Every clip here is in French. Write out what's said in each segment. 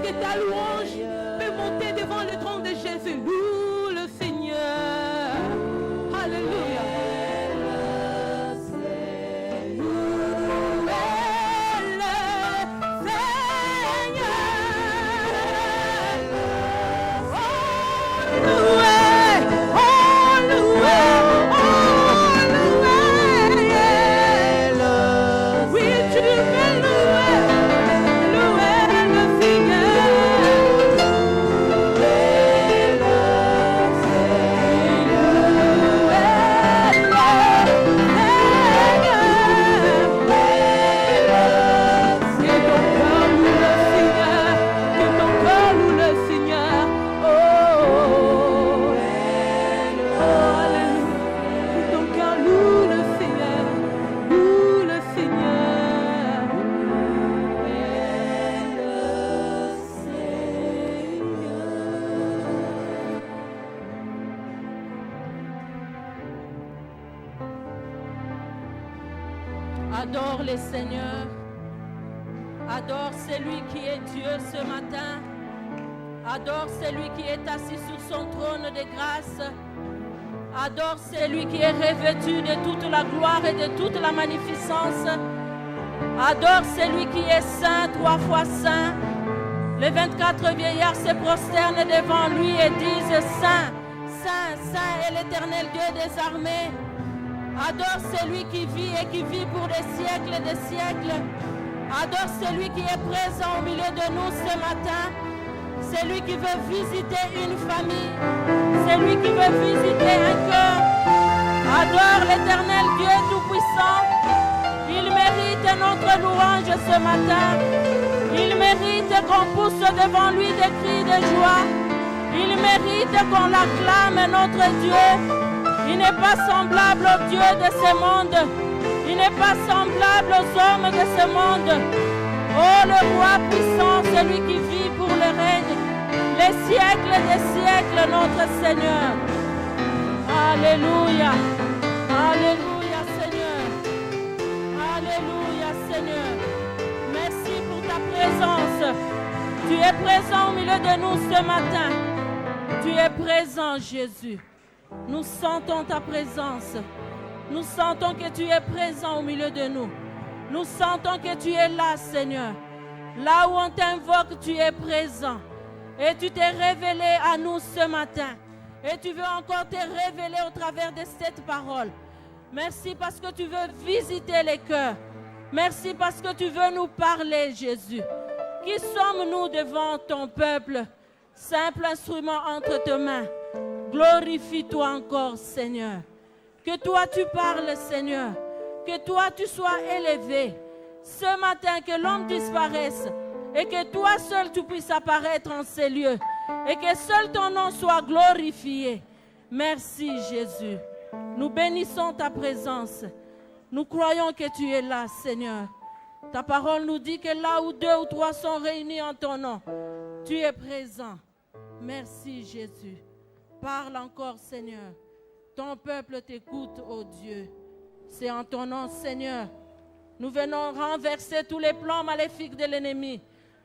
que ta louange peut monter devant le trône de Jésus. Loue le Seigneur. Alléluia. Adore le Seigneur. Adore celui qui est Dieu ce matin. Adore celui qui est assis sur son trône de grâce. Adore celui qui est revêtu de toute la gloire et de toute la magnificence. Adore celui qui est saint, 3 fois saint. Les 24 vieillards se prosternent devant lui et disent Saint, Saint, Saint est l'Éternel Dieu des armées. Adore celui qui vit et qui vit pour des siècles et des siècles. Adore celui qui est présent au milieu de nous ce matin. Celui qui veut visiter une famille. Celui qui veut visiter un cœur. Adore l'Éternel Dieu Tout-Puissant. Il mérite notre louange ce matin. Il mérite qu'on pousse devant lui des cris de joie. Il mérite qu'on l'acclame, notre Dieu. Il n'est pas semblable au Dieu de ce monde. Il n'est pas semblable aux hommes de ce monde. Oh, le roi puissant, celui qui vit pour le règne, les siècles des siècles, notre Seigneur. Alléluia. Alléluia, Seigneur. Alléluia, Seigneur. Merci pour ta présence. Tu es présent au milieu de nous ce matin. Tu es présent, Jésus. Nous sentons ta présence. Nous sentons que tu es présent au milieu de nous. Nous sentons que tu es là, Seigneur. Là où on t'invoque, tu es présent. Et tu t'es révélé à nous ce matin. Et tu veux encore te révéler au travers de cette parole. Merci parce que tu veux visiter les cœurs. Merci parce que tu veux nous parler, Jésus. Qui sommes-nous devant ton peuple? Simple instrument entre tes mains. Glorifie-toi encore, Seigneur. Que toi tu parles, Seigneur. Que toi tu sois élevé. Ce matin, que l'homme disparaisse. Et que toi seul tu puisses apparaître en ces lieux. Et que seul ton nom soit glorifié. Merci, Jésus. Nous bénissons ta présence. Nous croyons que tu es là, Seigneur. Ta parole nous dit que là où 2 ou 3 sont réunis en ton nom, tu es présent. Merci, Jésus. Parle encore, Seigneur. Ton peuple t'écoute, ô Dieu. C'est en ton nom, Seigneur. Nous venons renverser tous les plans maléfiques de l'ennemi.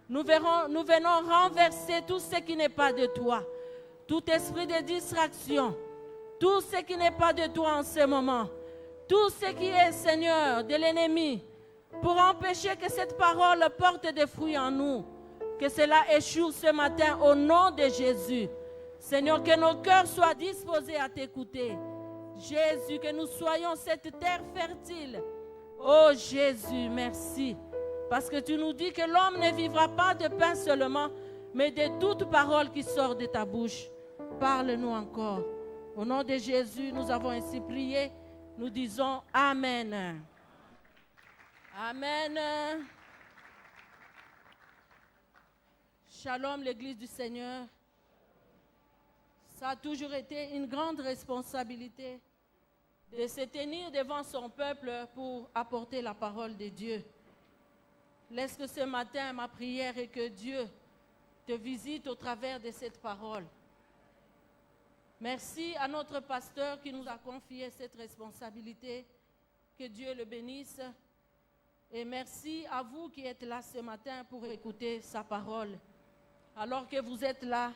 Nous venons renverser tout ce qui n'est pas de toi. Tout esprit de distraction. Tout ce qui n'est pas de toi en ce moment. Tout ce qui est, Seigneur, de l'ennemi. Pour empêcher que cette parole porte des fruits en nous. Que cela échoue ce matin au nom de Jésus. Seigneur, que nos cœurs soient disposés à t'écouter. Jésus, que nous soyons cette terre fertile. Oh Jésus, merci. Parce que tu nous dis que l'homme ne vivra pas de pain seulement, mais de toute parole qui sort de ta bouche. Parle-nous encore. Au nom de Jésus, nous avons ainsi prié. Nous disons Amen. Amen. Shalom, l'Église du Seigneur. Ça a toujours été une grande responsabilité de se tenir devant son peuple pour apporter la parole de Dieu. Laisse que ce matin, ma prière est que Dieu te visite au travers de cette parole. Merci à notre pasteur qui nous a confié cette responsabilité. Que Dieu le bénisse. Et merci à vous qui êtes là ce matin pour écouter sa parole. Alors que vous êtes là,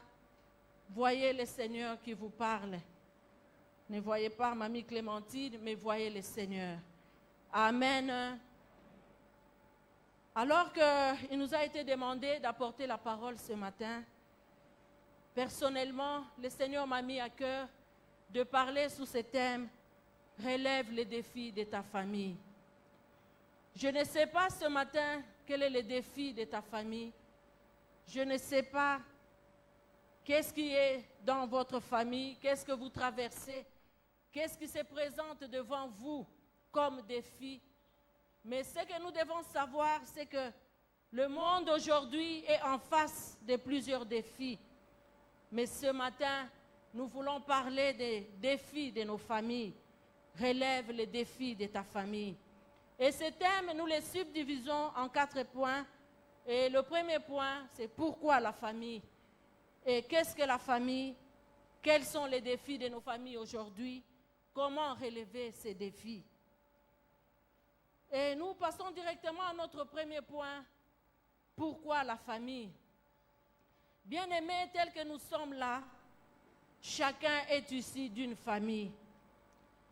voyez le Seigneur qui vous parle. Ne voyez pas Mamie Clémentine, mais voyez le Seigneur. Amen. Alors qu'il nous a été demandé d'apporter la parole ce matin, personnellement, le Seigneur m'a mis à cœur de parler sous ce thème « Relève les défis de ta famille ». Je ne sais pas ce matin quel est le défi de ta famille. Je ne sais pas qu'est-ce qui est dans votre famille, qu'est-ce que vous traversez, qu'est-ce qui se présente devant vous comme défi. Mais ce que nous devons savoir, c'est que le monde aujourd'hui est en face de plusieurs défis. Mais ce matin, nous voulons parler des défis de nos familles. Relève les défis de ta famille. Et ce thème, nous le subdivisons en 4 points. Et le premier point, c'est pourquoi la famille? Et qu'est-ce que la famille? Quels sont les défis de nos familles aujourd'hui? Comment relever ces défis? Et nous passons directement à notre premier point. Pourquoi la famille? Bien-aimés, tels que nous sommes là, chacun est issu d'une famille.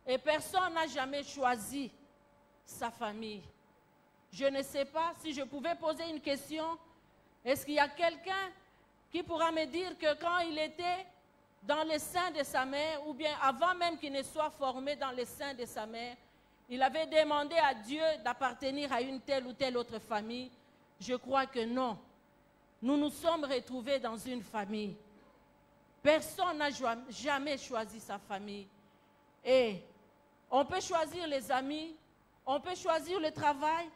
Et personne n'a jamais choisi sa famille. Je ne sais pas si je pouvais poser une question. Est-ce qu'il y a quelqu'un qui pourra me dire que quand il était dans le sein de sa mère, ou bien avant même qu'il ne soit formé dans le sein de sa mère, il avait demandé à Dieu d'appartenir à une telle ou telle autre famille? Je crois que non. Nous nous sommes retrouvés dans une famille. Personne n'a jamais choisi sa famille. Et on peut choisir les amis, on peut choisir le travail,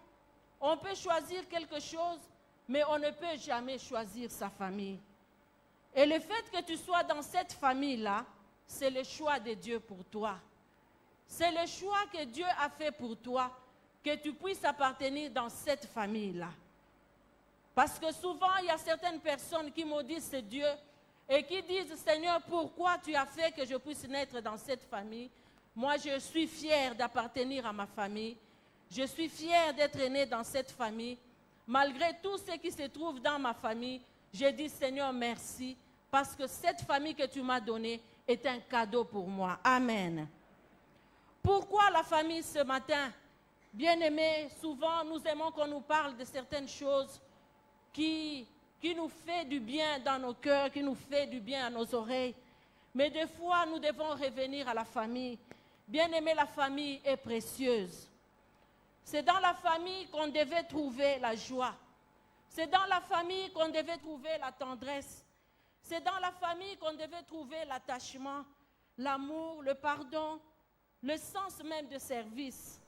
on peut choisir quelque chose, mais on ne peut jamais choisir sa famille. Et le fait que tu sois dans cette famille-là, c'est le choix de Dieu pour toi. C'est le choix que Dieu a fait pour toi, que tu puisses appartenir dans cette famille-là. Parce que souvent, il y a certaines personnes qui maudissent Dieu et qui disent, Seigneur, pourquoi tu as fait que je puisse naître dans cette famille? Moi, je suis fière d'appartenir à ma famille. Je suis fière d'être née dans cette famille. Malgré tout ce qui se trouve dans ma famille, je dis, Seigneur, merci, parce que cette famille que tu m'as donnée est un cadeau pour moi. Amen. Pourquoi la famille ce matin? Bien-aimés, souvent, nous aimons qu'on nous parle de certaines choses qui nous fait du bien dans nos cœurs, qui nous fait du bien à nos oreilles. Mais des fois, nous devons revenir à la famille. Bien-aimé, la famille est précieuse. C'est dans la famille qu'on devait trouver la joie. C'est dans la famille qu'on devait trouver la tendresse. C'est dans la famille qu'on devait trouver l'attachement, l'amour, le pardon, le sens même de service.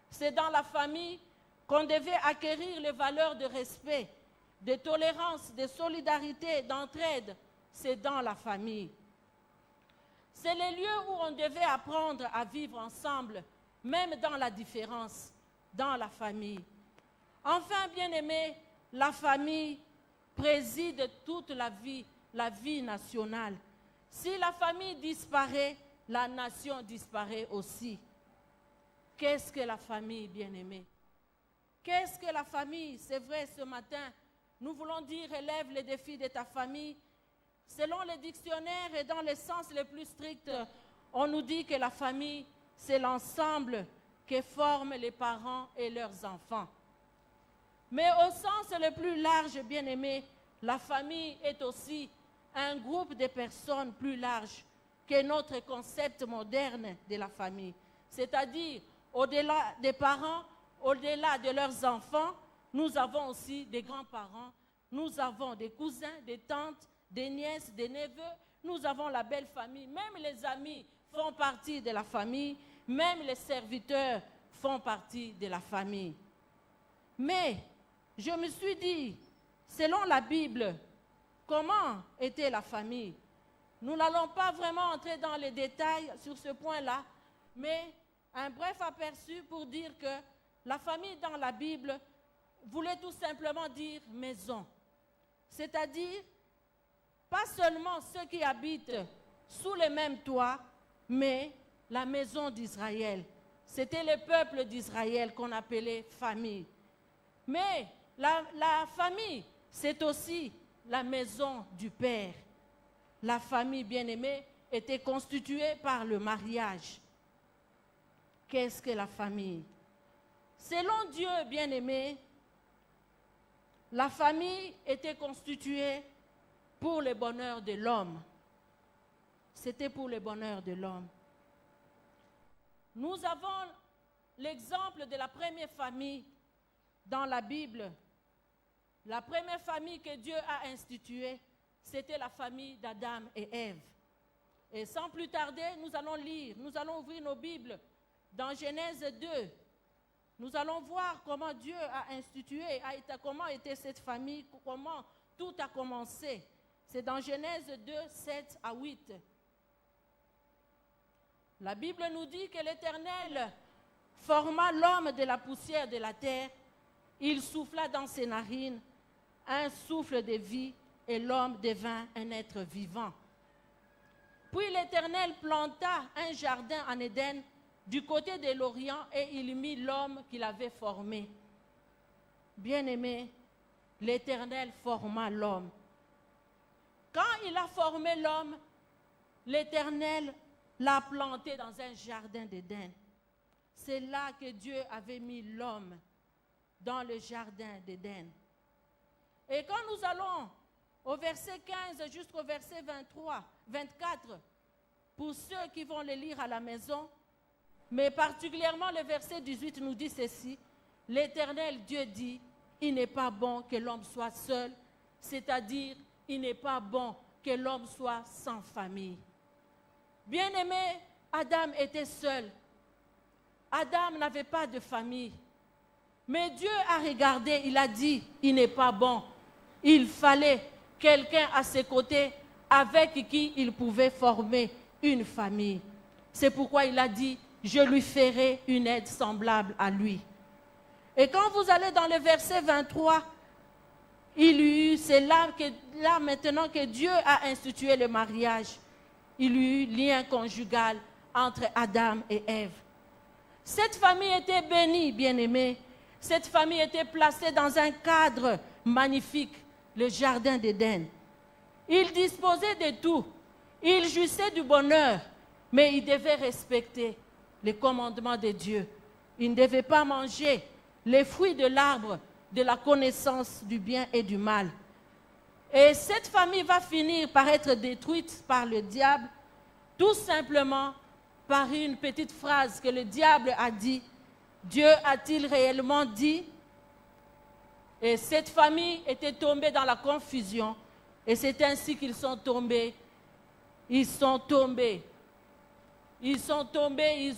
C'est dans la famille qu'on devait acquérir les valeurs de respect, de tolérance, de solidarité, d'entraide. C'est dans la famille. C'est les lieux où on devait apprendre à vivre ensemble, même dans la différence, dans la famille. Enfin, bien-aimés, la famille préside toute la vie nationale. Si la famille disparaît, la nation disparaît aussi. Qu'est-ce que la famille, bien-aimée? Qu'est-ce que la famille? C'est vrai, ce matin, nous voulons dire, relève les défis de ta famille. Selon le dictionnaire et dans le sens le plus strict, on nous dit que la famille, c'est l'ensemble que forment les parents et leurs enfants. Mais au sens le plus large, bien-aimé, la famille est aussi un groupe de personnes plus large que notre concept moderne de la famille. C'est-à-dire, au-delà des parents, au-delà de leurs enfants, nous avons aussi des grands-parents, nous avons des cousins, des tantes, des nièces, des neveux, nous avons la belle famille. Même les amis font partie de la famille, même les serviteurs font partie de la famille. Mais je me suis dit, selon la Bible, comment était la famille? Nous n'allons pas vraiment entrer dans les détails sur ce point-là, mais un bref aperçu pour dire que la famille dans la Bible voulait tout simplement dire maison. C'est-à-dire, pas seulement ceux qui habitent sous le même toit, mais la maison d'Israël. C'était le peuple d'Israël qu'on appelait famille. Mais la famille, c'est aussi la maison du Père. La famille bien-aimée était constituée par le mariage. Qu'est-ce que la famille? Selon Dieu bien-aimé, la famille était constituée pour le bonheur de l'homme. C'était pour le bonheur de l'homme. Nous avons l'exemple de la première famille dans la Bible. La première famille que Dieu a instituée, c'était la famille d'Adam et Ève. Et sans plus tarder, nous allons lire, nous allons ouvrir nos Bibles dans Genèse 2. Nous allons voir comment Dieu a institué, comment était cette famille, comment tout a commencé. C'est dans Genèse 2, 7 à 8. La Bible nous dit que l'Éternel forma l'homme de la poussière de la terre. Il souffla dans ses narines un souffle de vie et l'homme devint un être vivant. Puis l'Éternel planta un jardin en Éden du côté de l'Orient et il mit l'homme qu'il avait formé. Bien-aimé, l'Éternel forma l'homme. Quand il a formé l'homme, l'Éternel l'a planté dans un jardin d'Éden. C'est là que Dieu avait mis l'homme, dans le jardin d'Éden. Et quand nous allons au verset 15 jusqu'au verset 24, pour ceux qui vont le lire à la maison, mais particulièrement le verset 18 nous dit ceci: l'Éternel Dieu dit, il n'est pas bon que l'homme soit seul, c'est-à-dire il n'est pas bon que l'homme soit sans famille. Bien-aimé, Adam était seul. Adam n'avait pas de famille. Mais Dieu a regardé, il a dit, il n'est pas bon. Il fallait quelqu'un à ses côtés avec qui il pouvait former une famille. C'est pourquoi il a dit, je lui ferai une aide semblable à lui. Et quand vous allez dans le verset 23, c'est là maintenant que Dieu a institué le mariage. Il y eut lien conjugal entre Adam et Ève. Cette famille était bénie, bien-aimée. Cette famille était placée dans un cadre magnifique, le jardin d'Éden. Ils disposaient de tout. Ils jouissaient du bonheur, mais ils devaient respecter les commandements de Dieu. Ils ne devaient pas manger les fruits de l'arbre de la connaissance du bien et du mal. Et cette famille va finir par être détruite par le diable, tout simplement par une petite phrase que le diable a dit. Dieu a-t-il réellement dit? Et cette famille était tombée dans la confusion. Et c'est ainsi qu'ils sont tombés. Ils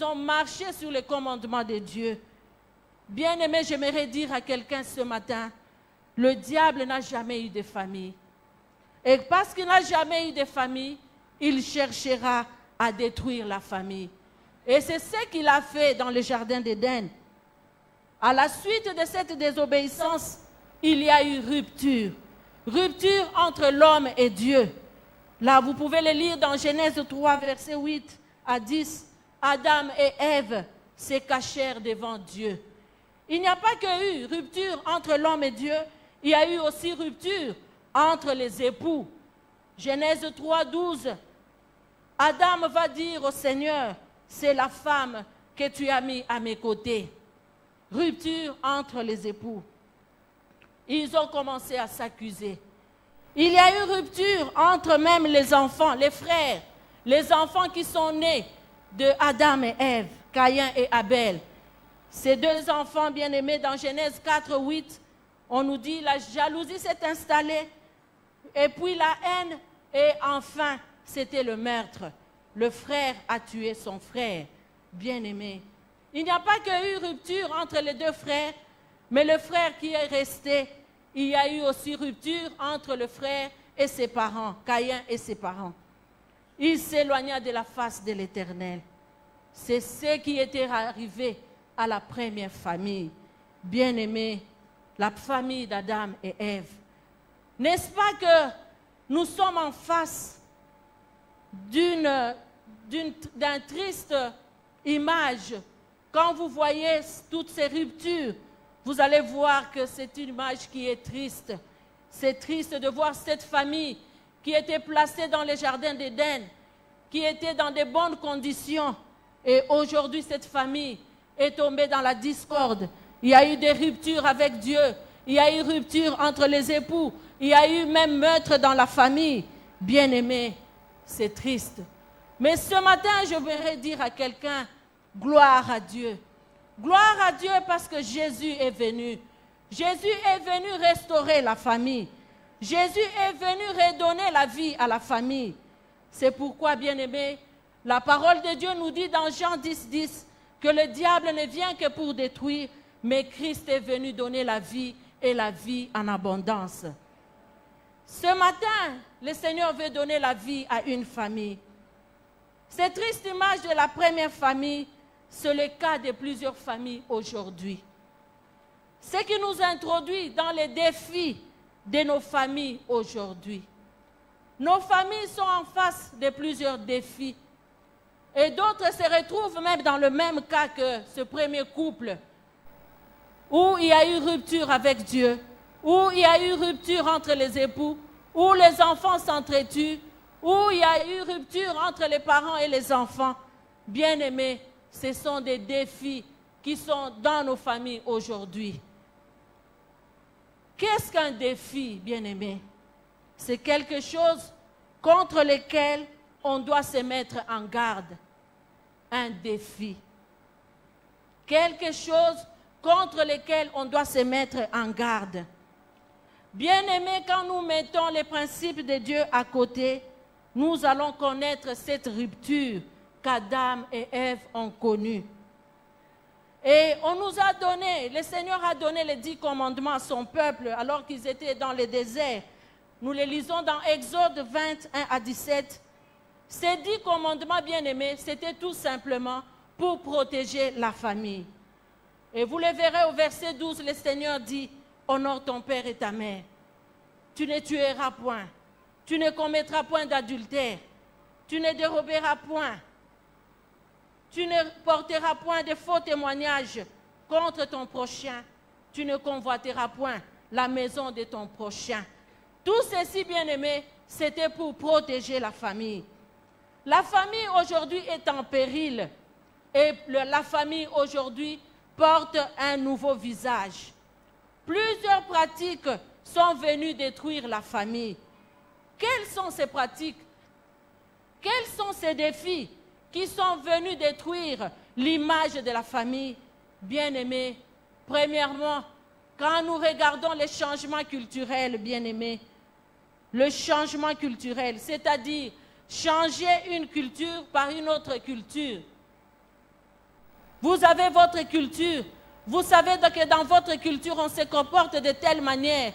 ont marché sur les commandements de Dieu. Bien-aimé, j'aimerais dire à quelqu'un ce matin, le diable n'a jamais eu de famille. Et parce qu'il n'a jamais eu de famille, il cherchera à détruire la famille. Et c'est ce qu'il a fait dans le jardin d'Éden. À la suite de cette désobéissance, il y a eu rupture. Rupture entre l'homme et Dieu. Là, vous pouvez le lire dans Genèse 3, verset 8 à 10. Adam et Ève se cachèrent devant Dieu. Il n'y a pas que eu rupture entre l'homme et Dieu, il y a eu aussi rupture entre les époux. Genèse 3, 12. Adam va dire au Seigneur, c'est la femme que tu as mis à mes côtés. Rupture entre les époux. Ils ont commencé à s'accuser. Il y a eu rupture entre même les enfants, les frères, les enfants qui sont nés de Adam et Ève, Caïn et Abel. Ces deux enfants bien-aimés, dans Genèse 4, 8, on nous dit la jalousie s'est installée, et puis la haine, et enfin, c'était le meurtre. Le frère a tué son frère, bien-aimé. Il n'y a pas que eu rupture entre les deux frères, mais le frère qui est resté, il y a eu aussi rupture entre le frère et ses parents, Caïn et ses parents. Il s'éloigna de la face de l'Éternel. C'est ce qui était arrivé à la première famille. Bien-aimé, la famille d'Adam et Ève. N'est-ce pas que nous sommes en face d'une triste image? Quand vous voyez toutes ces ruptures, vous allez voir que c'est une image qui est triste. C'est triste de voir cette famille qui était placée dans les jardins d'Éden, qui était dans de bonnes conditions. Et aujourd'hui, cette famille est tombée dans la discorde. Il y a eu des ruptures avec Dieu. Il y a eu rupture entre les époux. Il y a eu même meurtre dans la famille. Bien-aimé, c'est triste. Mais ce matin, je voudrais dire à quelqu'un, gloire à Dieu. Gloire à Dieu parce que Jésus est venu. Jésus est venu restaurer la famille. Jésus est venu redonner la vie à la famille. C'est pourquoi, bien-aimé, la parole de Dieu nous dit dans Jean 10:10 que le diable ne vient que pour détruire, mais Christ est venu donner la vie et la vie en abondance. Ce matin, le Seigneur veut donner la vie à une famille. Cette triste image de la première famille, c'est le cas de plusieurs familles aujourd'hui. Ce qui nous introduit dans les défis de nos familles aujourd'hui. Nos familles sont en face de plusieurs défis. Et d'autres se retrouvent même dans le même cas que ce premier couple, où il y a eu rupture avec Dieu, où il y a eu rupture entre les époux, où les enfants s'entretuent, où il y a eu rupture entre les parents et les enfants. Bien-aimés, ce sont des défis qui sont dans nos familles aujourd'hui. Qu'est-ce qu'un défi, bien-aimé? C'est quelque chose contre lequel on doit se mettre en garde. Un défi. Quelque chose contre lequel on doit se mettre en garde. Bien-aimés, quand nous mettons les principes de Dieu à côté, nous allons connaître cette rupture qu'Adam et Ève ont connue. Et on nous a donné, le Seigneur a donné les 10 commandements à son peuple alors qu'ils étaient dans le désert. Nous les lisons dans Exode 21 à 17. Ces 10 commandements, bien-aimés, c'était tout simplement pour protéger la famille. Et vous le verrez au verset 12, le Seigneur dit, « Honore ton père et ta mère. Tu ne tueras point. Tu ne commettras point d'adultère. Tu ne déroberas point. Tu ne porteras point de faux témoignages contre ton prochain. Tu ne convoiteras point la maison de ton prochain. » Tout ceci, bien-aimés, c'était pour protéger la famille. La famille aujourd'hui est en péril et la famille aujourd'hui porte un nouveau visage. Plusieurs pratiques sont venues détruire la famille. Quelles sont ces pratiques? Quels sont ces défis qui sont venus détruire l'image de la famille? Bien-aimés, premièrement, quand nous regardons les changements culturels, bien-aimés, le changement culturel, c'est-à-dire changer une culture par une autre culture. Vous avez votre culture, vous savez que dans votre culture, on se comporte de telle manière,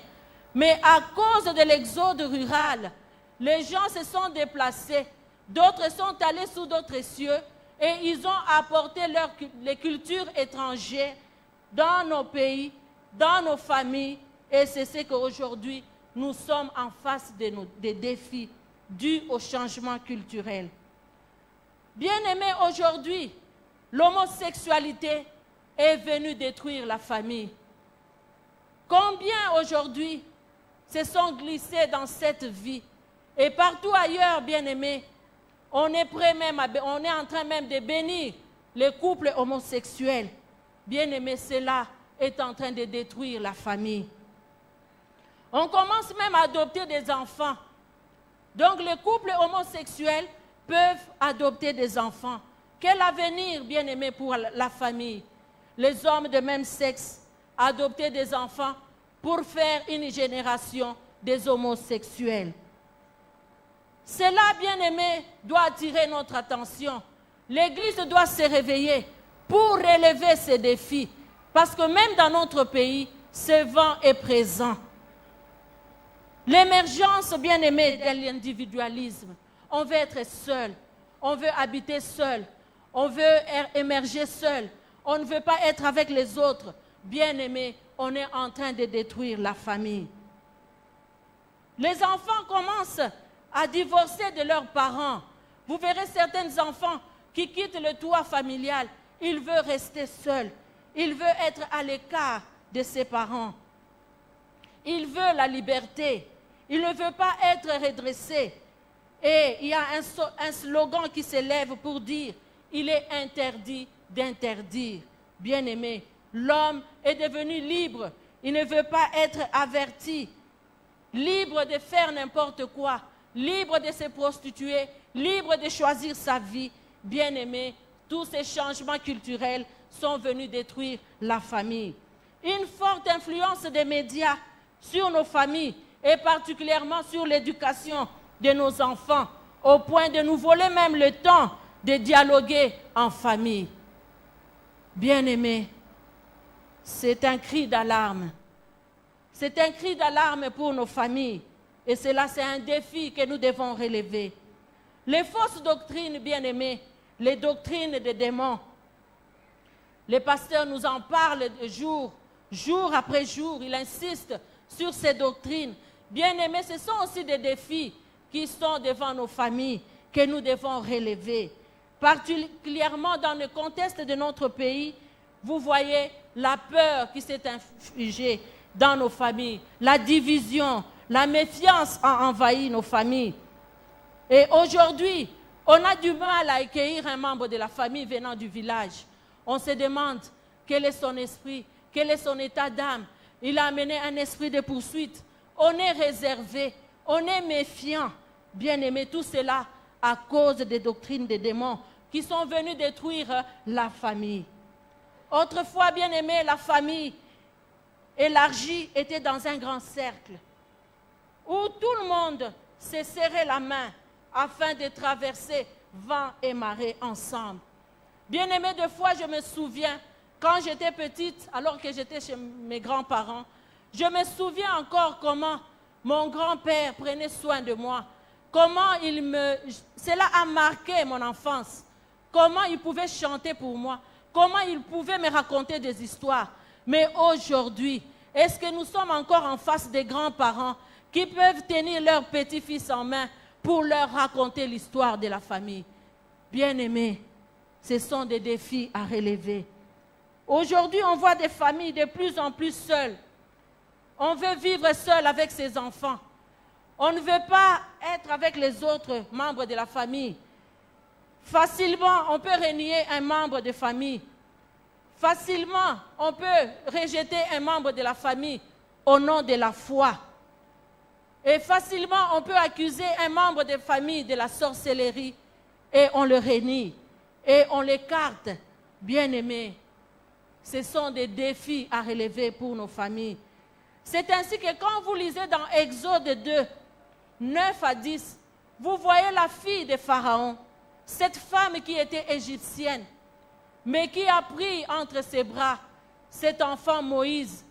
mais à cause de l'exode rural, les gens se sont déplacés, d'autres sont allés sous d'autres cieux et ils ont apporté les cultures étrangères dans nos pays, dans nos familles, et c'est ce qu'aujourd'hui, nous sommes en face des défis dus au changement culturel. Bien-aimés, aujourd'hui, l'homosexualité est venue détruire la famille. Combien aujourd'hui se sont glissés dans cette vie? Et partout ailleurs, bien-aimés, on est en train même de bénir les couples homosexuels. Bien-aimés, cela est en train de détruire la famille. On commence même à adopter des enfants. Donc les couples homosexuels peuvent adopter des enfants. Quel avenir, bien-aimé, pour la famille? Les hommes de même sexe adopter des enfants pour faire une génération des homosexuels. Cela, bien-aimé, doit attirer notre attention. L'Église doit se réveiller pour relever ces défis. Parce que même dans notre pays, ce vent est présent. L'émergence, bien-aimé, de l'individualisme. On veut être seul. On veut habiter seul. On veut émerger seul. On ne veut pas être avec les autres. Bien-aimé, on est en train de détruire la famille. Les enfants commencent à divorcer de leurs parents. Vous verrez certains enfants qui quittent le toit familial. Ils veulent rester seuls. Ils veulent être à l'écart de ses parents. Il veut la liberté. Il ne veut pas être redressé. Et il y a un slogan qui s'élève pour dire, il est interdit d'interdire. Bien-aimé, l'homme est devenu libre. Il ne veut pas être averti. Libre de faire n'importe quoi. Libre de se prostituer. Libre de choisir sa vie. Bien-aimé, tous ces changements culturels sont venus détruire la famille. Une forte influence des médias sur nos familles et particulièrement sur l'éducation de nos enfants, au point de nous voler même le temps de dialoguer en famille. Bien-aimés, c'est un cri d'alarme. C'est un cri d'alarme pour nos familles. Et cela, c'est un défi que nous devons relever. Les fausses doctrines, bien-aimés, les doctrines des démons, les pasteurs nous en parlent jour après jour. Ils insistent sur ces doctrines. Bien-aimés, ce sont aussi des défis qui sont devant nos familles, que nous devons relever. Particulièrement dans le contexte de notre pays, vous voyez la peur qui s'est infligée dans nos familles, la division, la méfiance a envahi nos familles. Et aujourd'hui, on a du mal à accueillir un membre de la famille venant du village. On se demande quel est son esprit, quel est son état d'âme. Il a amené un esprit de poursuite. On est réservé, on est méfiant. Bien-aimé, tout cela à cause des doctrines des démons qui sont venus détruire la famille. Autrefois, bien-aimé, la famille élargie était dans un grand cercle où tout le monde se serrait la main afin de traverser vent et marée ensemble. Bien-aimé, deux fois, je me souviens, quand j'étais petite, alors que j'étais chez mes grands-parents, je me souviens encore comment mon grand-père prenait soin de moi, comment cela a marqué mon enfance, comment il pouvait chanter pour moi, comment il pouvait me raconter des histoires. Mais aujourd'hui, est-ce que nous sommes encore en face des grands-parents qui peuvent tenir leurs petits-fils en main pour leur raconter l'histoire de la famille? Bien-aimés, ce sont des défis à relever. Aujourd'hui, on voit des familles de plus en plus seules. On veut vivre seul avec ses enfants. On ne veut pas être avec les autres membres de la famille. Facilement, on peut renier un membre de famille. Facilement, on peut rejeter un membre de la famille au nom de la foi. Et facilement, on peut accuser un membre de famille de la sorcellerie et on le renie et on l'écarte. Bien-aimés, ce sont des défis à relever pour nos familles. C'est ainsi que quand vous lisez dans Exode 2, 9 à 10, vous voyez la fille de Pharaon, cette femme qui était égyptienne, mais qui a pris entre ses bras cet enfant Moïse.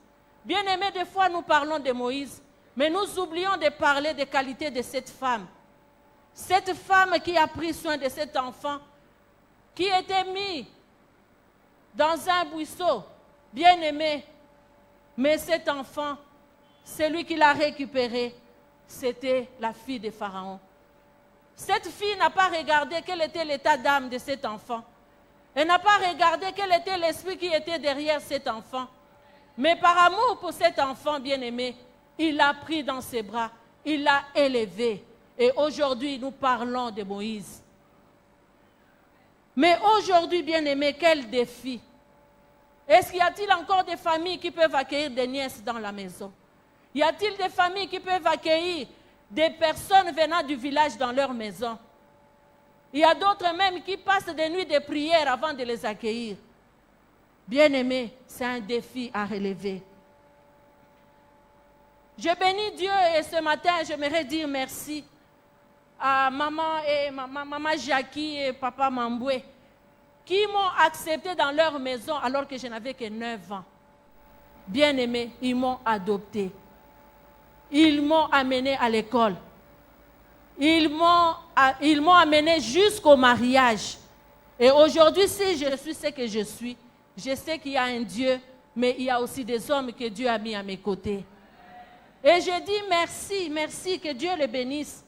Bien-aimés, des fois nous parlons de Moïse, mais nous oublions de parler des qualités de cette femme. Cette femme qui a pris soin de cet enfant, qui était mis dans un buisson, bien-aimé, mais cet enfant, celui qui l'a récupéré, c'était la fille de Pharaon. Cette fille n'a pas regardé quel était l'état d'âme de cet enfant. Elle n'a pas regardé quel était l'esprit qui était derrière cet enfant. Mais par amour pour cet enfant bien-aimé, il l'a pris dans ses bras, il l'a élevé. Et aujourd'hui, nous parlons de Moïse. Mais aujourd'hui, bien-aimé, quel défi! Est-ce qu'il y a-t-il encore des familles qui peuvent accueillir des nièces dans la maison? Y a-t-il des familles qui peuvent accueillir des personnes venant du village dans leur maison? Il y a d'autres même qui passent des nuits de prière avant de les accueillir. Bien-aimés, c'est un défi à relever. Je bénis Dieu et ce matin, j'aimerais dire merci à maman et maman Jackie et papa Mamboué qui m'ont accepté dans leur maison alors que je n'avais que 9 ans. Bien-aimés, ils m'ont adopté. Ils m'ont amené à l'école. Ils m'ont amené jusqu'au mariage. Et aujourd'hui, si je suis ce que je suis, je sais qu'il y a un Dieu, mais il y a aussi des hommes que Dieu a mis à mes côtés. Et je dis merci, merci, que Dieu les bénisse.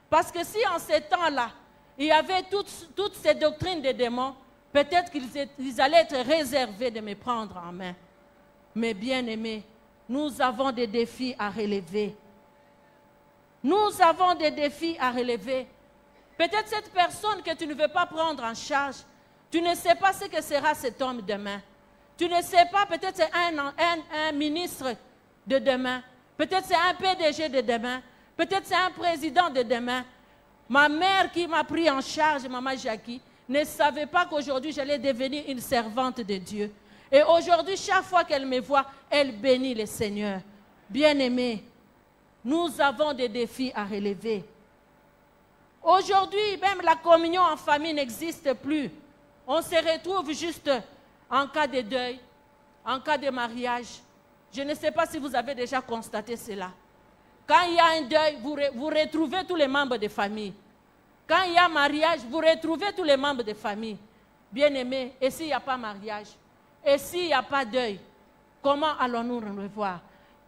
Parce que si en ces temps-là, il y avait toutes ces doctrines des démons, peut-être qu'ils allaient être réservés de me prendre en main. Mais bien aimés, Nous avons des défis à relever. Nous avons des défis à relever. Peut-être cette personne que tu ne veux pas prendre en charge, tu ne sais pas ce que sera cet homme demain. Tu ne sais pas, peut-être c'est un ministre de demain. Peut-être c'est un PDG de demain. Peut-être c'est un président de demain. Ma mère qui m'a pris en charge, Maman Jackie, ne savait pas qu'aujourd'hui j'allais devenir une servante de Dieu. Et aujourd'hui, chaque fois qu'elle me voit, elle bénit le Seigneur. Bien-aimés, nous avons des défis à relever. Aujourd'hui, même la communion en famille n'existe plus. On se retrouve juste en cas de deuil, en cas de mariage. Je ne sais pas si vous avez déjà constaté cela. Quand il y a un deuil, vous retrouvez tous les membres de famille. Quand il y a mariage, vous retrouvez tous les membres de famille. Bien-aimés, et s'il n'y a pas mariage? Et s'il n'y a pas deuil? Comment allons-nous nous revoir?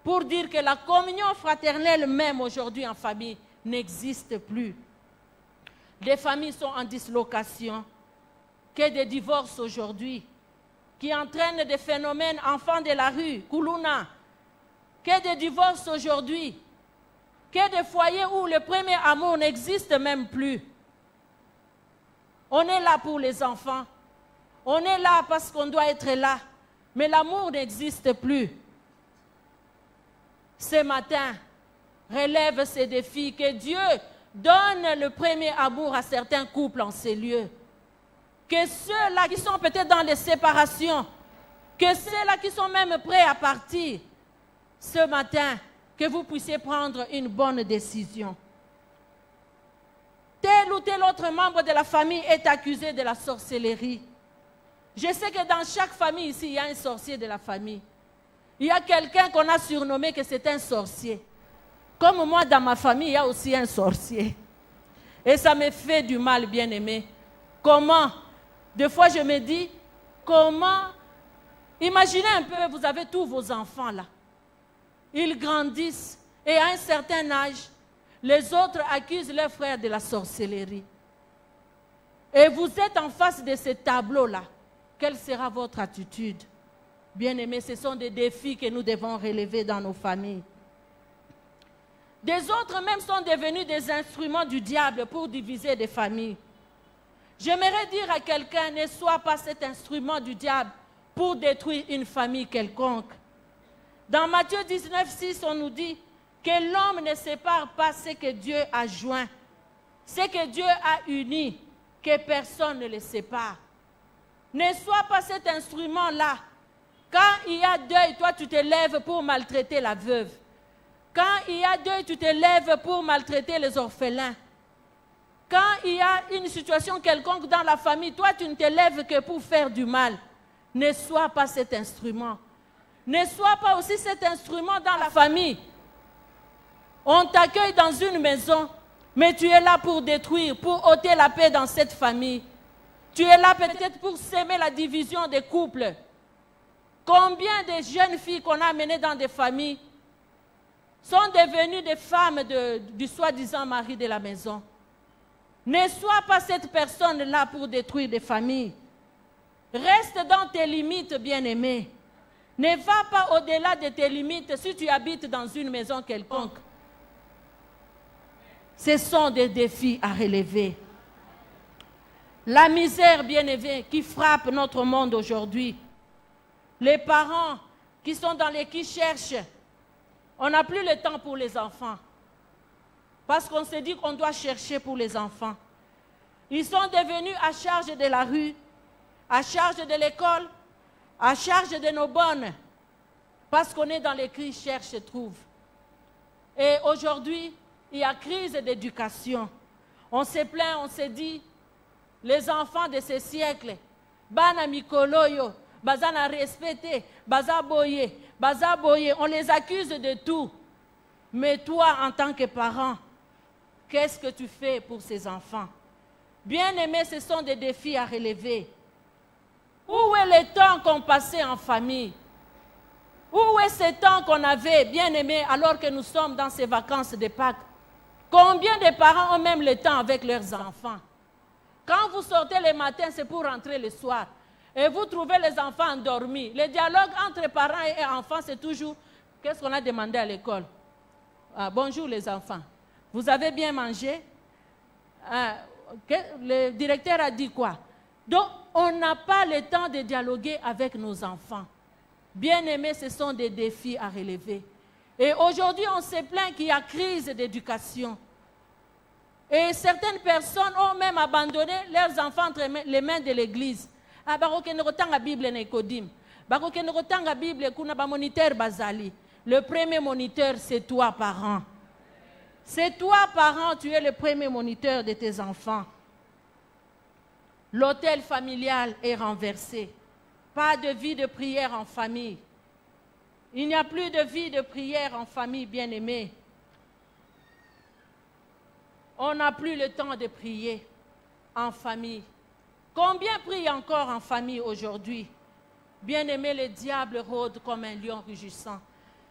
Pour dire que la communion fraternelle même aujourd'hui en famille n'existe plus. Les familles sont en dislocation. Que des divorces aujourd'hui qui entraînent des phénomènes enfants de la rue, Koulouna. Que des divorces aujourd'hui. Que des foyers où le premier amour n'existe même plus. On est là pour les enfants. On est là parce qu'on doit être là. Mais l'amour n'existe plus. Ce matin, relève ces défis. Que Dieu donne le premier amour à certains couples en ces lieux. Que ceux-là qui sont peut-être dans les séparations, que ceux-là qui sont même prêts à partir, ce matin, que vous puissiez prendre une bonne décision. Tel ou tel autre membre de la famille est accusé de la sorcellerie. Je sais que dans chaque famille ici, il y a un sorcier de la famille. Il y a quelqu'un qu'on a surnommé que c'est un sorcier. Comme moi, dans ma famille, il y a aussi un sorcier. Et ça me fait du mal, bien-aimé. Comment? Des fois, je me dis, comment? Imaginez un peu, vous avez tous vos enfants là. Ils grandissent et à un certain âge, les autres accusent leurs frères de la sorcellerie. Et vous êtes en face de ce tableau-là. Quelle sera votre attitude? Bien-aimés, ce sont des défis que nous devons relever dans nos familles. Des autres même sont devenus des instruments du diable pour diviser des familles. J'aimerais dire à quelqu'un, ne sois pas cet instrument du diable pour détruire une famille quelconque. Dans Matthieu 19, 6, on nous dit que l'homme ne sépare pas ce que Dieu a joint. Ce que Dieu a uni, que personne ne le sépare. Ne sois pas cet instrument-là. Quand il y a deuil, toi tu te lèves pour maltraiter la veuve. Quand il y a deuil, tu te lèves pour maltraiter les orphelins. Quand il y a une situation quelconque dans la famille, toi tu ne te lèves que pour faire du mal. Ne sois pas cet instrument. Ne sois pas aussi cet instrument dans la famille. On t'accueille dans une maison, mais tu es là pour détruire, pour ôter la paix dans cette famille. Tu es là peut-être pour s'aimer la division des couples. Combien de jeunes filles qu'on a amenées dans des familles sont devenues des femmes du soi-disant mari de la maison? Ne sois pas cette personne-là pour détruire des familles. Reste dans tes limites, bien-aimé. Ne va pas au-delà de tes limites si tu habites dans une maison quelconque. Ce sont des défis à relever. La misère, bien-aimée, qui frappe notre monde aujourd'hui. Les parents qui cherchent. On n'a plus le temps pour les enfants. Parce qu'on s'est dit qu'on doit chercher pour les enfants. Ils sont devenus à charge de la rue, à charge de l'école, à charge de nos bonnes. Parce qu'on est dans les cris cherche et trouve. Et aujourd'hui, il y a crise d'éducation. On s'est plaint, on s'est dit, les enfants de ce siècle, bana mikoloyo, bazana respecté, baza boye, on les accuse de tout. Mais toi, en tant que parent, qu'est-ce que tu fais pour ces enfants? Bien-aimés, ce sont des défis à relever. Où est le temps qu'on passait en famille? Où est ce temps qu'on avait, bien-aimés, alors que nous sommes dans ces vacances de Pâques? Combien de parents ont même le temps avec leurs enfants? Quand vous sortez le matin, c'est pour rentrer le soir. Et vous trouvez les enfants endormis. Le dialogue entre parents et enfants, c'est toujours qu'est-ce qu'on a demandé à l'école? Bonjour les enfants, vous avez bien mangé? Le directeur a dit quoi? Donc, on n'a pas le temps de dialoguer avec nos enfants. Bien-aimés, ce sont des défis à relever. Et aujourd'hui, on se plaint qu'il y a crise d'éducation. Et certaines personnes ont même abandonné leurs enfants entre les mains de l'église. Le premier moniteur, c'est toi, parent. C'est toi, parent, tu es le premier moniteur de tes enfants. L'autel familial est renversé. Pas de vie de prière en famille. Il n'y a plus de vie de prière en famille, bien-aimés. On n'a plus le temps de prier en famille. Combien prient encore en famille aujourd'hui? Bien-aimés, le diable rôde comme un lion rugissant,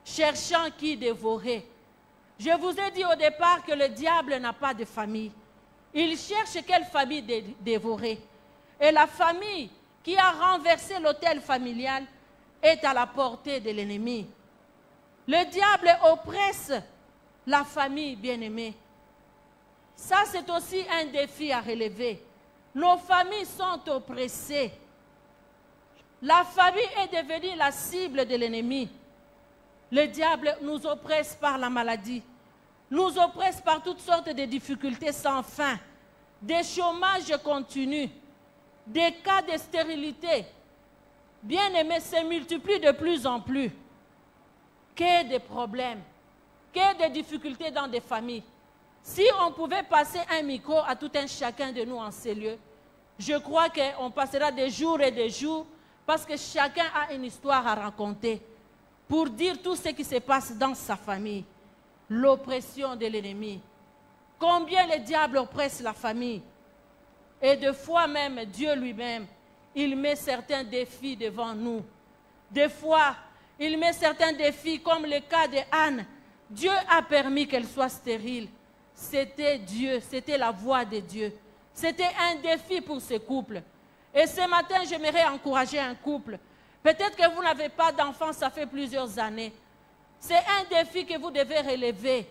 cherchant qui dévorer. Je vous ai dit au départ que le diable n'a pas de famille. Il cherche quelle famille dévorer. Et la famille qui a renversé l'autel familial est à la portée de l'ennemi. Le diable oppresse la famille, bien-aimée. Ça, c'est aussi un défi à relever. Nos familles sont oppressées. La famille est devenue la cible de l'ennemi. Le diable nous oppresse par la maladie, nous oppresse par toutes sortes de difficultés sans fin, des chômages continus, des cas de stérilité. Bien-aimés, se multiplient de plus en plus. Que de problèmes, que de difficultés dans des familles. Si on pouvait passer un micro à tout un chacun de nous en ces lieux, je crois qu'on passera des jours et des jours parce que chacun a une histoire à raconter pour dire tout ce qui se passe dans sa famille. L'oppression de l'ennemi. Combien le diable oppresse la famille. Et de fois même, Dieu lui-même, il met certains défis devant nous. Des fois, il met certains défis comme le cas de Anne. Dieu a permis qu'elle soit stérile. C'était Dieu, c'était la voix de Dieu. C'était un défi pour ce couple. Et ce matin, j'aimerais encourager un couple. Peut-être que vous n'avez pas d'enfants, ça fait plusieurs années. C'est un défi que vous devez relever.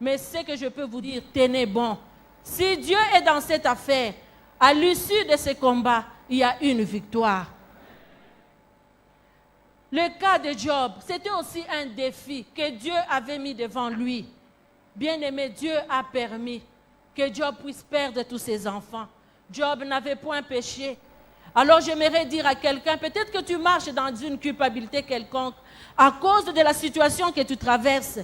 Mais ce que je peux vous dire, tenez bon. Si Dieu est dans cette affaire, à l'issue de ce combat, il y a une victoire. Le cas de Job, c'était aussi un défi que Dieu avait mis devant lui. Bien-aimé, Dieu a permis que Job puisse perdre tous ses enfants. Job n'avait point péché. Alors j'aimerais dire à quelqu'un, peut-être que tu marches dans une culpabilité quelconque à cause de la situation que tu traverses,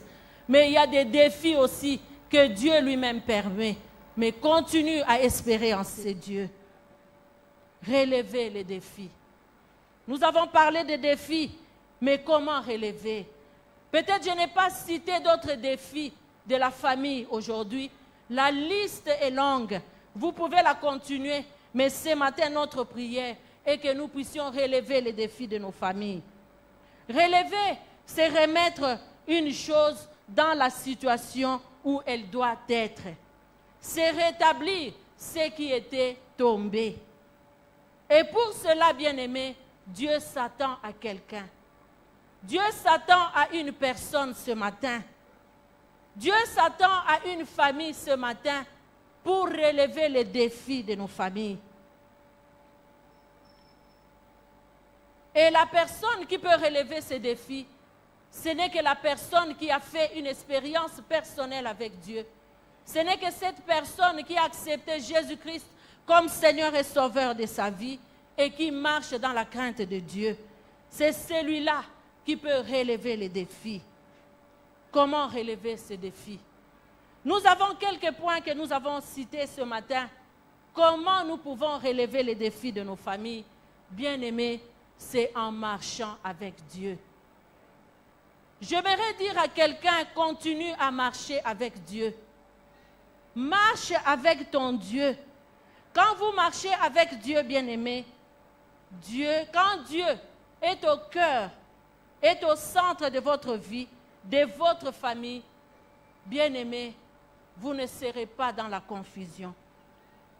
mais il y a des défis aussi que Dieu lui-même permet. Mais continue à espérer en ce Dieu. Relevez les défis. Nous avons parlé des défis, mais comment relever? Peut-être je n'ai pas cité d'autres défis de la famille aujourd'hui. La liste est longue. Vous pouvez la continuer, mais ce matin, notre prière est que nous puissions relever les défis de nos familles. Relever, c'est remettre une chose dans la situation où elle doit être. C'est rétablir ce qui était tombé. Et pour cela, bien-aimé, Dieu s'attend à quelqu'un. Dieu s'attend à une personne ce matin. Dieu s'attend à une famille ce matin pour relever les défis de nos familles. Et la personne qui peut relever ces défis, ce n'est que la personne qui a fait une expérience personnelle avec Dieu. Ce n'est que cette personne qui a accepté Jésus-Christ comme Seigneur et Sauveur de sa vie et qui marche dans la crainte de Dieu. C'est celui-là qui peut relever les défis. Comment relever ces défis? Nous avons quelques points que nous avons cités ce matin. Comment nous pouvons relever les défis de nos familles? Bien-aimés, c'est en marchant avec Dieu. J'aimerais dire à quelqu'un, continue à marcher avec Dieu. Marche avec ton Dieu. Quand vous marchez avec Dieu, bien-aimé, quand Dieu est au cœur, est au centre de votre vie, de votre famille, bien-aimé, vous ne serez pas dans la confusion.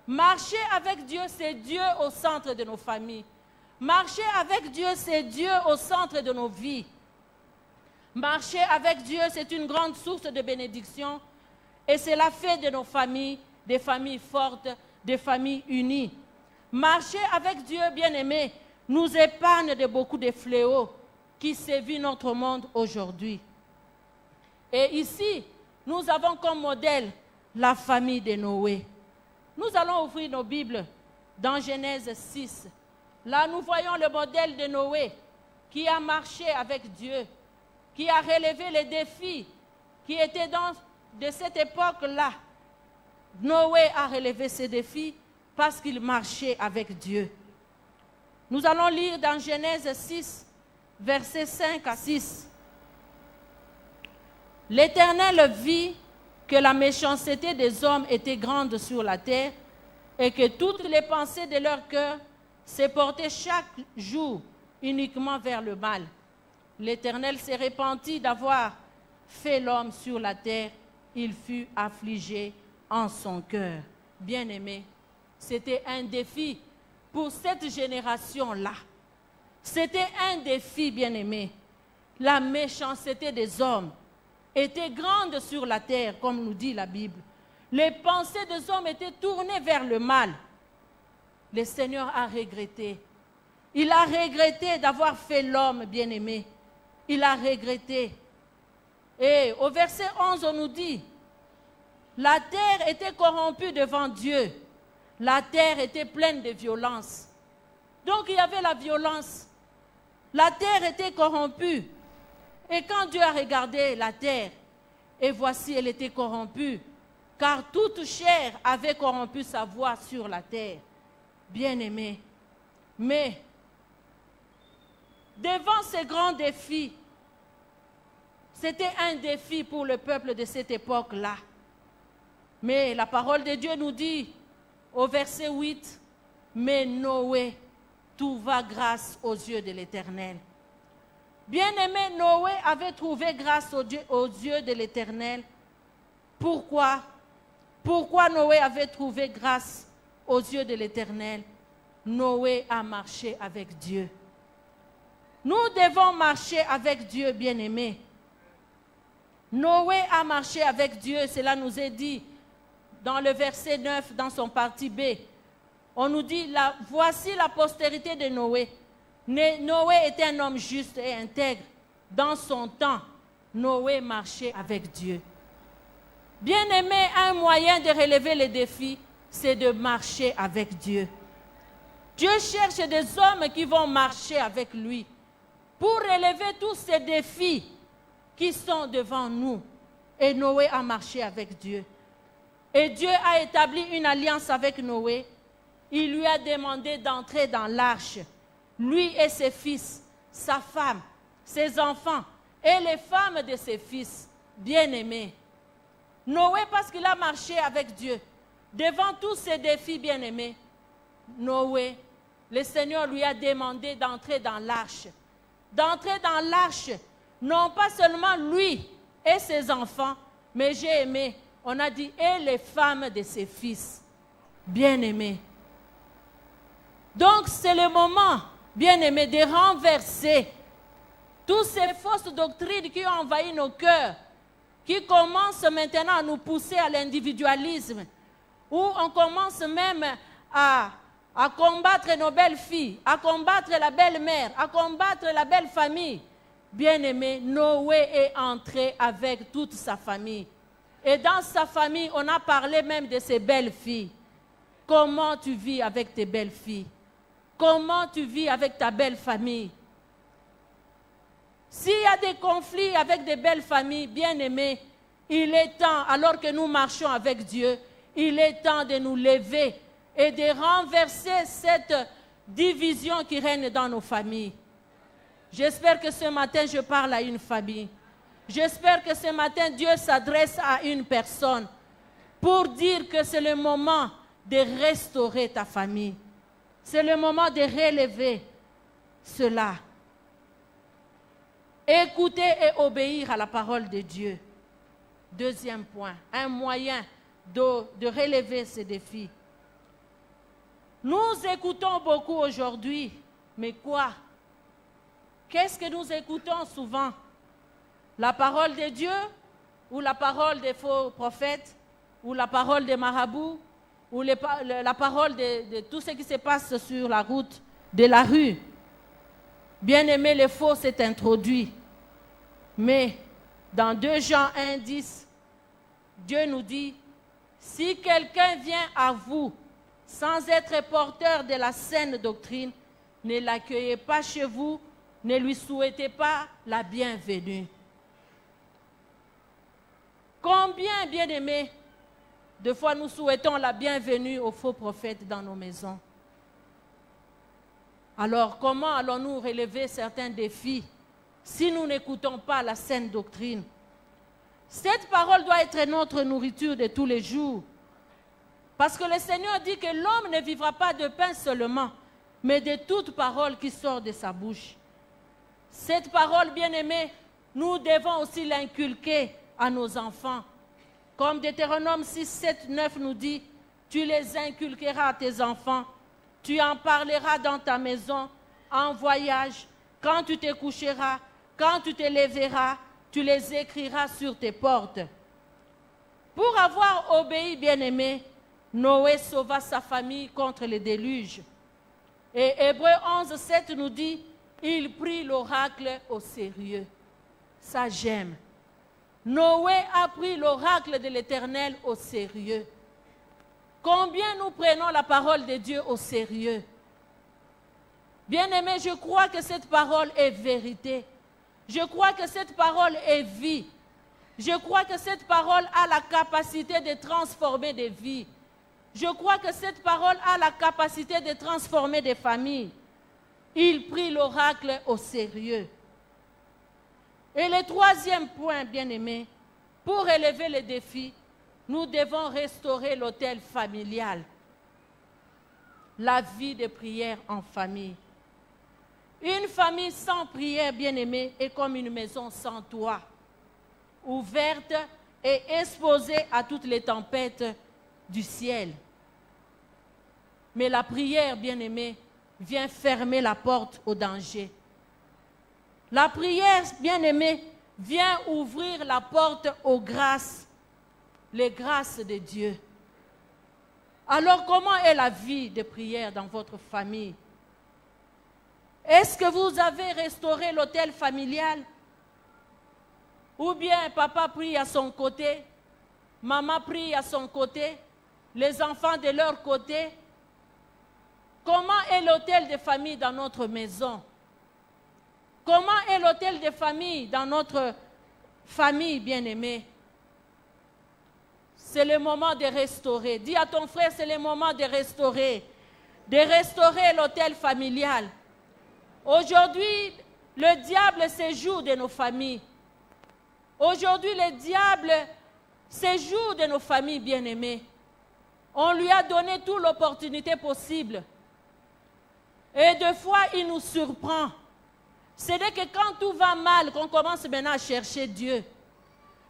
Marcher avec Dieu, c'est Dieu au centre de nos familles. Marcher avec Dieu, c'est Dieu au centre de nos vies. Marcher avec Dieu, c'est une grande source de bénédiction. Et c'est la fête de nos familles, des familles fortes, des familles unies. Marcher avec Dieu, bien-aimé, nous épargne de beaucoup de fléaux qui sévissent notre monde aujourd'hui. Et ici, nous avons comme modèle la famille de Noé. Nous allons ouvrir nos Bibles dans Genèse 6. Là, nous voyons le modèle de Noé qui a marché avec Dieu, qui a relevé les défis qui étaient de cette époque-là. Noé a relevé ces défis parce qu'il marchait avec Dieu. Nous allons lire dans Genèse 6, versets 5 à 6. L'Éternel vit que la méchanceté des hommes était grande sur la terre et que toutes les pensées de leur cœur se portaient chaque jour uniquement vers le mal. L'Éternel se repentit d'avoir fait l'homme sur la terre. Il fut affligé en son cœur. Bien-aimé, c'était un défi pour cette génération-là. C'était un défi, bien-aimé. La méchanceté des hommes était grande sur la terre, comme nous dit la Bible. Les pensées des hommes étaient tournées vers le mal. Le Seigneur a regretté. Il a regretté d'avoir fait l'homme, bien-aimé. Il a regretté. Et au verset 11, on nous dit, la terre était corrompue devant Dieu. La terre était pleine de violence. Donc il y avait la violence. La terre était corrompue. Et quand Dieu a regardé la terre, et voici, elle était corrompue, car toute chair avait corrompu sa voix sur la terre. Bien-aimé, mais devant ces grands défis, c'était un défi pour le peuple de cette époque-là. Mais la parole de Dieu nous dit, au verset 8, « Mais Noé trouva grâce aux yeux de l'Éternel. » Bien-aimé, Noé avait trouvé grâce aux yeux de l'Éternel. Pourquoi? Pourquoi Noé avait trouvé grâce aux yeux de l'Éternel? Noé a marché avec Dieu. Nous devons marcher avec Dieu, bien-aimé. Noé a marché avec Dieu, cela nous est dit dans le verset 9, dans son partie B. On nous dit, voici la postérité de Noé. Noé était un homme juste et intègre. Dans son temps, Noé marchait avec Dieu. Bien-aimé, un moyen de relever les défis, c'est de marcher avec Dieu. Dieu cherche des hommes qui vont marcher avec lui pour relever tous ces défis qui sont devant nous. Et Noé a marché avec Dieu. Et Dieu a établi une alliance avec Noé. Il lui a demandé d'entrer dans l'arche. Lui et ses fils, sa femme, ses enfants et les femmes de ses fils, bien-aimés. Noé, parce qu'il a marché avec Dieu, devant tous ces défis, bien-aimés, Noé, le Seigneur lui a demandé d'entrer dans l'arche. D'entrer dans l'arche, non pas seulement lui et ses enfants, mais j'ai aimé, on a dit, et les femmes de ses fils, bien-aimés. Donc c'est le moment, bien-aimés, de renverser toutes ces fausses doctrines qui ont envahi nos cœurs, qui commencent maintenant à nous pousser à l'individualisme, où on commence même à combattre nos belles filles, à combattre la belle-mère, à combattre la belle famille. Bien-aimé, Noé est entré avec toute sa famille. Et dans sa famille, on a parlé même de ses belles filles. Comment tu vis avec tes belles filles? Comment tu vis avec ta belle famille? S'il y a des conflits avec des belles familles, bien-aimés, il est temps, alors que nous marchons avec Dieu, il est temps de nous lever et de renverser cette division qui règne dans nos familles. J'espère que ce matin, je parle à une famille. J'espère que ce matin, Dieu s'adresse à une personne pour dire que c'est le moment de restaurer ta famille. C'est le moment de relever cela. Écouter et obéir à la parole de Dieu. Deuxième point, un moyen de relever ces défis. Nous écoutons beaucoup aujourd'hui, mais quoi? Qu'est-ce que nous écoutons souvent? La parole de Dieu ou la parole des faux prophètes ou la parole des marabouts ou la parole de tout ce qui se passe sur la route de la rue. Bien-aimé, le faux s'est introduit. Mais dans 2 Jean 1, 10, Dieu nous dit, si quelqu'un vient à vous sans être porteur de la saine doctrine, ne l'accueillez pas chez vous, ne lui souhaitez pas la bienvenue. Combien, bien-aimés, de fois nous souhaitons la bienvenue aux faux prophètes dans nos maisons? Alors, comment allons-nous relever certains défis si nous n'écoutons pas la saine doctrine? Cette parole doit être notre nourriture de tous les jours. Parce que le Seigneur dit que l'homme ne vivra pas de pain seulement, mais de toute parole qui sort de sa bouche. Cette parole, bien-aimée, nous devons aussi l'inculquer à nos enfants. Comme Deutéronome 6, 7, 9 nous dit, tu les inculqueras à tes enfants, tu en parleras dans ta maison, en voyage, quand tu te coucheras, quand tu te lèveras, tu les écriras sur tes portes. Pour avoir obéi, bien-aimé, Noé sauva sa famille contre le déluge. Et Hébreux 11, 7 nous dit, il prit l'oracle au sérieux. Ça, j'aime. Noé a pris l'oracle de l'Éternel au sérieux. Combien nous prenons la parole de Dieu au sérieux? Bien-aimé, je crois que cette parole est vérité. Je crois que cette parole est vie. Je crois que cette parole a la capacité de transformer des vies. Je crois que cette parole a la capacité de transformer des familles. Il prit l'oracle au sérieux. Et le troisième point, bien-aimé, pour relever les défis, nous devons restaurer l'autel familial. La vie de prière en famille. Une famille sans prière, bien-aimée, est comme une maison sans toit, ouverte et exposée à toutes les tempêtes du ciel. Mais la prière, bien-aimée, vient fermer la porte au danger. La prière, bien-aimée, vient ouvrir la porte aux grâces, les grâces de Dieu. Alors, comment est la vie de prière dans votre famille? Est-ce que vous avez restauré l'autel familial? Ou bien papa prie à son côté, maman prie à son côté, les enfants de leur côté? Comment est l'autel de famille dans notre maison? Comment est l'autel de famille dans notre famille bien-aimée? C'est le moment de restaurer. Dis à ton frère, c'est le moment de restaurer l'autel familial. Aujourd'hui, le diable séjour de nos familles. Aujourd'hui, le diable séjour de nos familles bien-aimées. On lui a donné toute l'opportunité possible. Et des fois, il nous surprend. Ce n'est que quand tout va mal qu'on commence maintenant à chercher Dieu.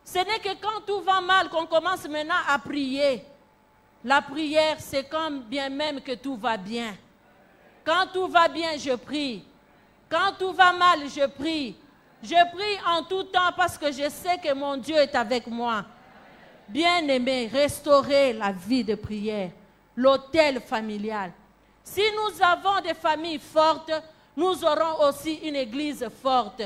Ce n'est que quand tout va mal qu'on commence maintenant à prier. La prière, c'est comme bien même que tout va bien. Quand tout va bien, je prie. Quand tout va mal, je prie. Je prie en tout temps parce que je sais que mon Dieu est avec moi. Bien-aimé, restaurer la vie de prière, l'autel familial. Si nous avons des familles fortes, nous aurons aussi une église forte.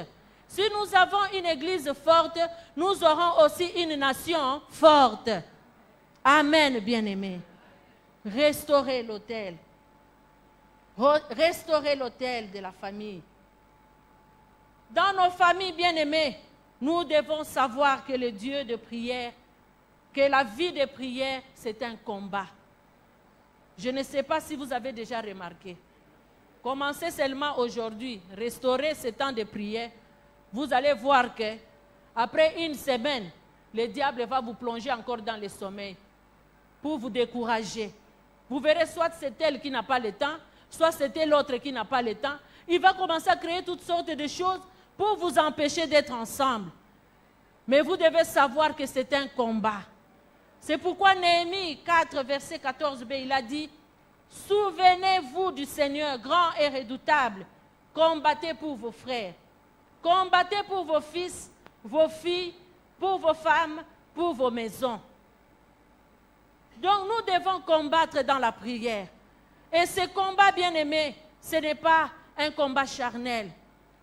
Si nous avons une église forte, nous aurons aussi une nation forte. Amen, bien-aimés. Restaurer l'autel. Restaurer l'autel de la famille. Dans nos familles bien-aimées, nous devons savoir que le Dieu de prière, que la vie de prière, c'est un combat. Je ne sais pas si vous avez déjà remarqué. Commencez seulement aujourd'hui, restaurer ce temps de prière. Vous allez voir que après une semaine, le diable va vous plonger encore dans le sommeil pour vous décourager. Vous verrez soit c'est elle qui n'a pas le temps, soit c'était l'autre qui n'a pas le temps. Il va commencer à créer toutes sortes de choses pour vous empêcher d'être ensemble. Mais vous devez savoir que c'est un combat. C'est pourquoi Néhémie 4, verset 14b, il a dit « Souvenez-vous du Seigneur grand et redoutable, combattez pour vos frères, combattez pour vos fils, vos filles, pour vos femmes, pour vos maisons. Donc nous devons combattre dans la prière. Et ce combat, bien-aimé, ce n'est pas un combat charnel,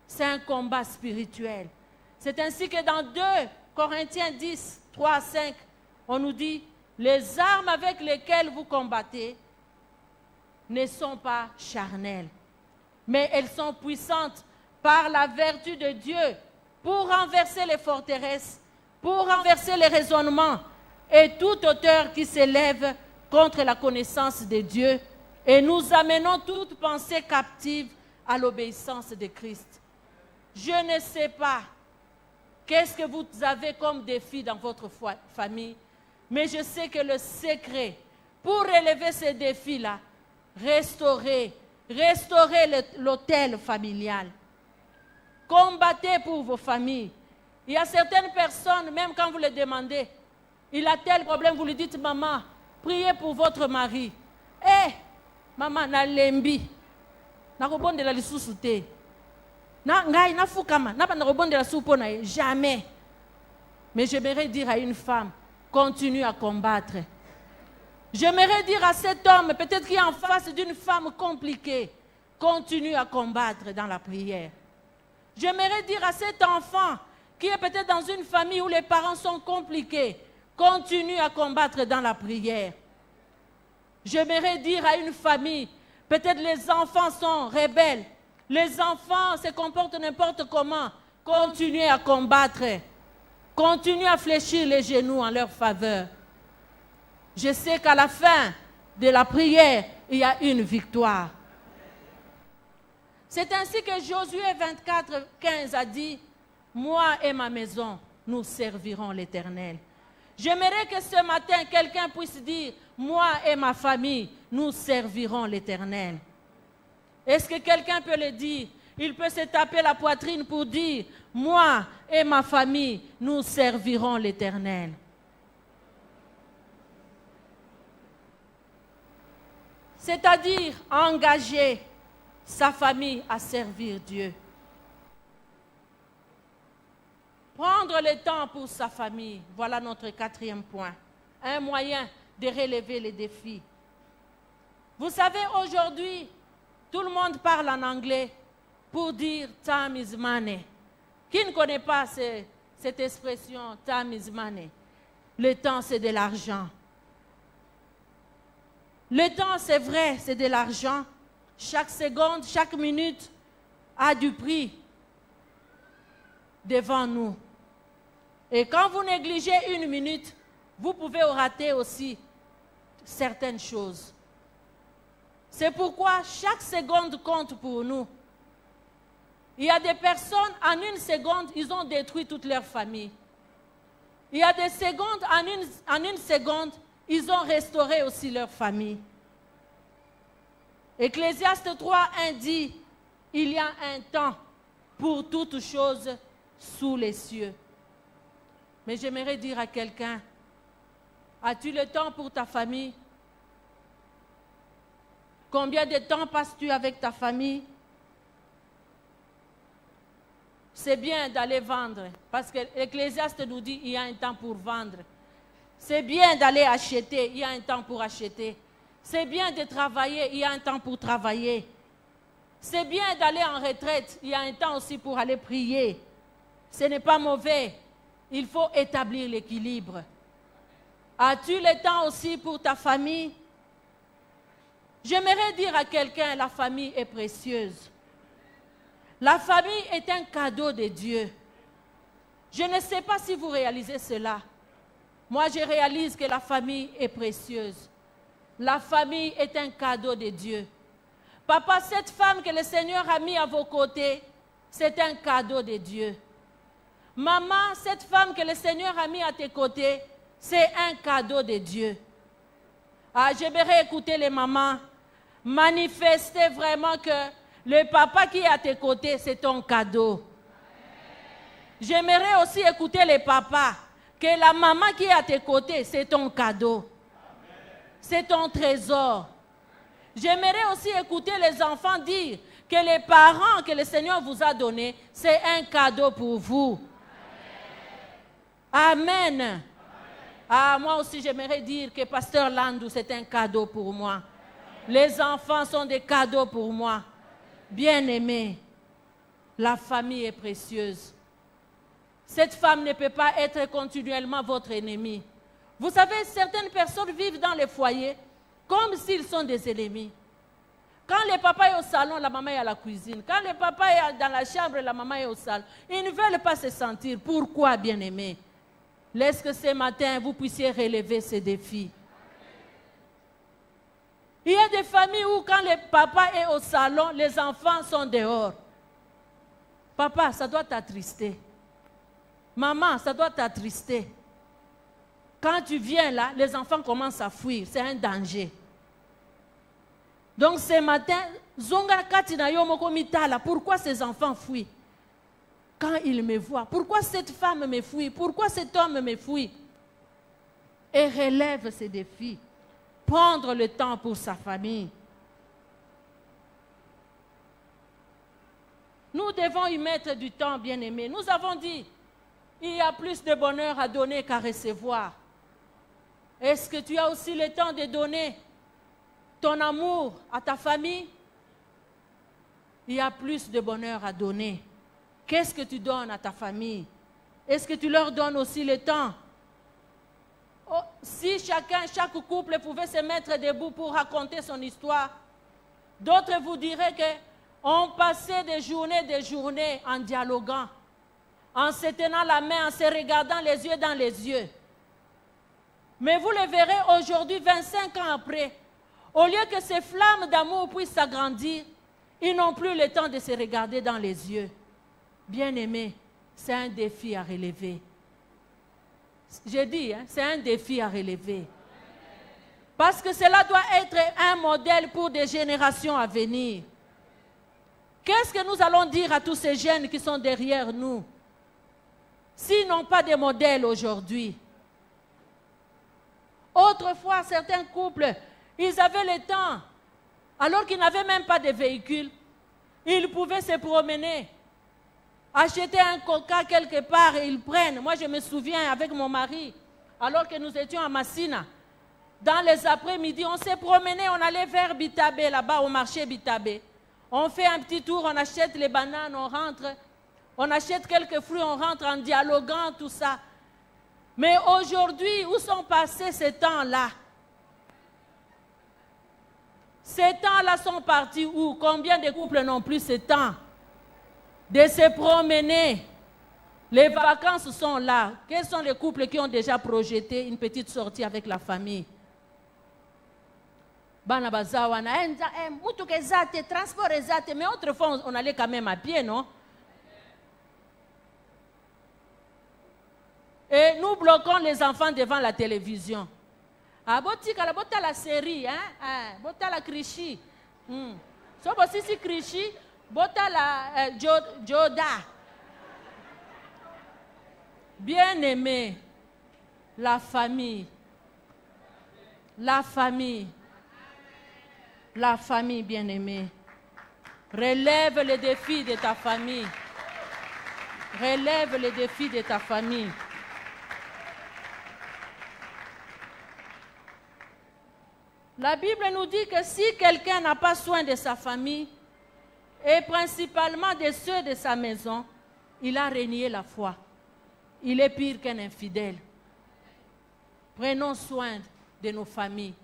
c'est un combat spirituel. C'est ainsi que dans 2 Corinthiens 10, 3 à 5, on nous dit, les armes avec lesquelles vous combattez ne sont pas charnelles, mais elles sont puissantes par la vertu de Dieu pour renverser les forteresses, pour renverser les raisonnements et toute hauteur qui s'élève contre la connaissance de Dieu, et nous amenons toute pensée captive à l'obéissance de Christ. Je ne sais pas qu'est-ce que vous avez comme défi dans votre famille, mais je sais que le secret pour relever ces défis-là, restaurer l'autel familial. Combattez pour vos familles. Il y a certaines personnes, même quand vous les demandez, il a tel problème, vous lui dites, maman, priez pour votre mari. Eh, maman, na lembi. Na robonde la lisusu te. Na ngai na fukama, na ba robonde la soupo na jamais. Mais j'aimerais dire à une femme, continue à combattre. J'aimerais dire à cet homme, peut-être qu'il est en face d'une femme compliquée, continue à combattre dans la prière. J'aimerais dire à cet enfant qui est peut-être dans une famille où les parents sont compliqués, continue à combattre dans la prière. J'aimerais dire à une famille, peut-être les enfants sont rebelles, les enfants se comportent n'importe comment, continuez à combattre, continuez à fléchir les genoux en leur faveur. Je sais qu'à la fin de la prière, il y a une victoire. C'est ainsi que Josué 24, 15 a dit, « Moi et ma maison, nous servirons l'Éternel. » J'aimerais que ce matin, quelqu'un puisse dire, « Moi et ma famille, nous servirons l'Éternel. » Est-ce que quelqu'un peut le dire? Il peut se taper la poitrine pour dire, « Moi et ma famille, nous servirons l'Éternel. » C'est-à-dire engager sa famille à servir Dieu. Prendre le temps pour sa famille, voilà notre 4e point. Un moyen de relever les défis. Vous savez, aujourd'hui, tout le monde parle en anglais pour dire « time is money ». Qui ne connaît pas cette expression « time is money »? Le temps, c'est de l'argent. Le temps, c'est vrai, c'est de l'argent. Chaque seconde, chaque minute a du prix devant nous. Et quand vous négligez une minute, vous pouvez rater aussi certaines choses. C'est pourquoi chaque seconde compte pour nous. Il y a des personnes, en une seconde, ils ont détruit toute leur famille. Il y a des secondes, en une seconde, ils ont restauré aussi leur famille. Ecclésiaste 3:1 dit, il y a un temps pour toutes choses sous les cieux. Mais j'aimerais dire à quelqu'un, as-tu le temps pour ta famille? Combien de temps passes-tu avec ta famille? C'est bien d'aller vendre, parce que l'Ecclésiaste nous dit il y a un temps pour vendre. C'est bien d'aller acheter, il y a un temps pour acheter. C'est bien de travailler, il y a un temps pour travailler. C'est bien d'aller en retraite, il y a un temps aussi pour aller prier. Ce n'est pas mauvais, il faut établir l'équilibre. As-tu le temps aussi pour ta famille? J'aimerais dire à quelqu'un, la famille est précieuse. La famille est un cadeau de Dieu. Je ne sais pas si vous réalisez cela. Moi, je réalise que la famille est précieuse. La famille est un cadeau de Dieu. Papa, cette femme que le Seigneur a mis à vos côtés, c'est un cadeau de Dieu. Maman, cette femme que le Seigneur a mis à tes côtés, c'est un cadeau de Dieu. Ah, j'aimerais écouter les mamans manifester vraiment que le papa qui est à tes côtés, c'est ton cadeau. J'aimerais aussi écouter les papas, que la maman qui est à tes côtés, c'est ton cadeau. C'est ton trésor. J'aimerais aussi écouter les enfants dire que les parents que le Seigneur vous a donnés, c'est un cadeau pour vous. Amen. Ah, moi aussi, j'aimerais dire que Pasteur Landou, c'est un cadeau pour moi. Les enfants sont des cadeaux pour moi. Bien-aimés, la famille est précieuse. Cette femme ne peut pas être continuellement votre ennemi. Vous savez, certaines personnes vivent dans les foyers comme s'ils sont des ennemis. Quand le papa est au salon, la maman est à la cuisine. Quand le papa est dans la chambre, la maman est au salon. Ils ne veulent pas se sentir. Pourquoi, bien-aimés? Laisse que ce matin, vous puissiez relever ces défis. Il y a des familles où quand le papa est au salon, les enfants sont dehors. Papa, ça doit t'attrister. Maman, ça doit t'attrister. Quand tu viens là, les enfants commencent à fuir. C'est un danger. Donc ce matin, pourquoi ces enfants fuient? Quand ils me voient, pourquoi cette femme me fuit? Pourquoi cet homme me fuit? Et relève ces défis. Prendre le temps pour sa famille. Nous devons y mettre du temps, bien-aimés. Nous avons dit, il y a plus de bonheur à donner qu'à recevoir. Est-ce que tu as aussi le temps de donner ton amour à ta famille? Il y a plus de bonheur à donner. Qu'est-ce que tu donnes à ta famille? Est-ce que tu leur donnes aussi le temps? Oh, si chaque couple pouvait se mettre debout pour raconter son histoire, d'autres vous diraient qu'on passait des journées en dialoguant, en se tenant la main, en se regardant les yeux dans les yeux. Mais vous le verrez aujourd'hui, 25 ans après, au lieu que ces flammes d'amour puissent s'agrandir, ils n'ont plus le temps de se regarder dans les yeux. Bien-aimés, c'est un défi à relever. J'ai dit, c'est un défi à relever. Parce que cela doit être un modèle pour des générations à venir. Qu'est-ce que nous allons dire à tous ces jeunes qui sont derrière nous, s'ils n'ont pas de modèle aujourd'hui? Autrefois, certains couples, ils avaient le temps, alors qu'ils n'avaient même pas de véhicule. Ils pouvaient se promener, acheter un coca quelque part et ils prennent. Moi, je me souviens avec mon mari, alors que nous étions à Massina, dans les après-midi, on s'est promené, on allait vers Bitabé, là-bas au marché Bitabé. On fait un petit tour, on achète les bananes, on rentre, on achète quelques fruits, on rentre en dialoguant, tout ça. Mais aujourd'hui, où sont passés ces temps-là? Ces temps-là sont partis où? Combien de couples n'ont plus ce temps de se promener? Les vacances sont là. Quels sont les couples qui ont déjà projeté une petite sortie avec la famille? Bana bazawana, mutuka ezate, transport ezate, mais autrefois on allait quand même à pied, non? Et nous bloquons les enfants devant la télévision. Ah, botika la bota la série, hein? Bota la Krishi. So bosisi Krishi, bota la Joda. Bien-aimé, la famille. La famille. La famille, bien-aimée. Relève les défis de ta famille. Relève les défis de ta famille. La Bible nous dit que si quelqu'un n'a pas soin de sa famille, et principalement de ceux de sa maison, il a renié la foi. Il est pire qu'un infidèle. Prenons soin de nos familles.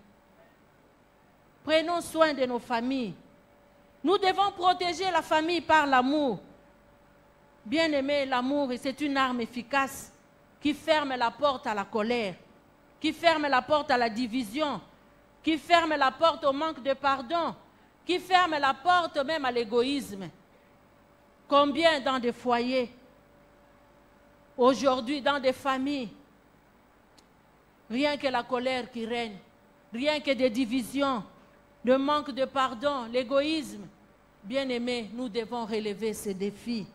Prenons soin de nos familles. Nous devons protéger la famille par l'amour. Bien-aimé, l'amour, c'est une arme efficace qui ferme la porte à la colère, qui ferme la porte à la division, qui ferme la porte au manque de pardon, qui ferme la porte même à l'égoïsme. Combien dans des foyers, aujourd'hui dans des familles, rien que la colère qui règne, rien que des divisions, le manque de pardon, l'égoïsme. Bien-aimés, nous devons relever ces défis.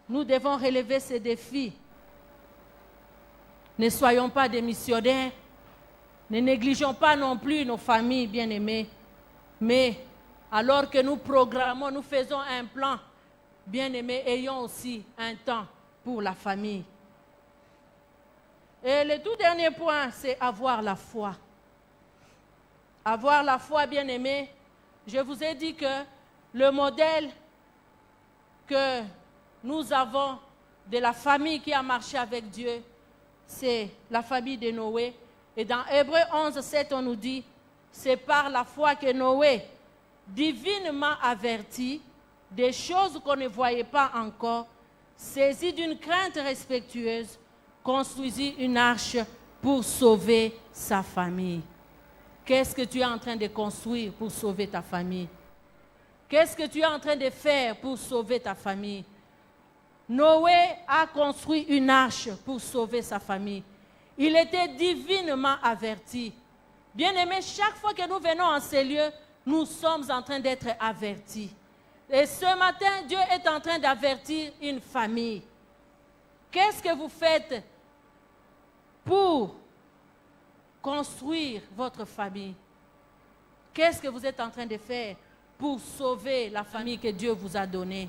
Nous devons relever ces défis. Ne soyons pas des missionnaires. Ne négligeons pas non plus nos familles, bien-aimés. Mais alors que nous programmons, nous faisons un plan, bien-aimés, ayons aussi un temps pour la famille. Et le tout dernier point, c'est avoir la foi. Avoir la foi, bien-aimés. Je vous ai dit que le modèle que nous avons de la famille qui a marché avec Dieu, c'est la famille de Noé. Et dans Hébreux 11, 7, on nous dit, c'est par la foi que Noé, divinement averti des choses qu'on ne voyait pas encore, saisi d'une crainte respectueuse, construisit une arche pour sauver sa famille. Qu'est-ce que tu es en train de construire pour sauver ta famille? Qu'est-ce que tu es en train de faire pour sauver ta famille? Noé a construit une arche pour sauver sa famille. Il était divinement averti. Bien-aimés, chaque fois que nous venons en ces lieux, nous sommes en train d'être avertis. Et ce matin, Dieu est en train d'avertir une famille. Qu'est-ce que vous faites pour construire votre famille? Qu'est-ce que vous êtes en train de faire pour sauver la famille que Dieu vous a donnée?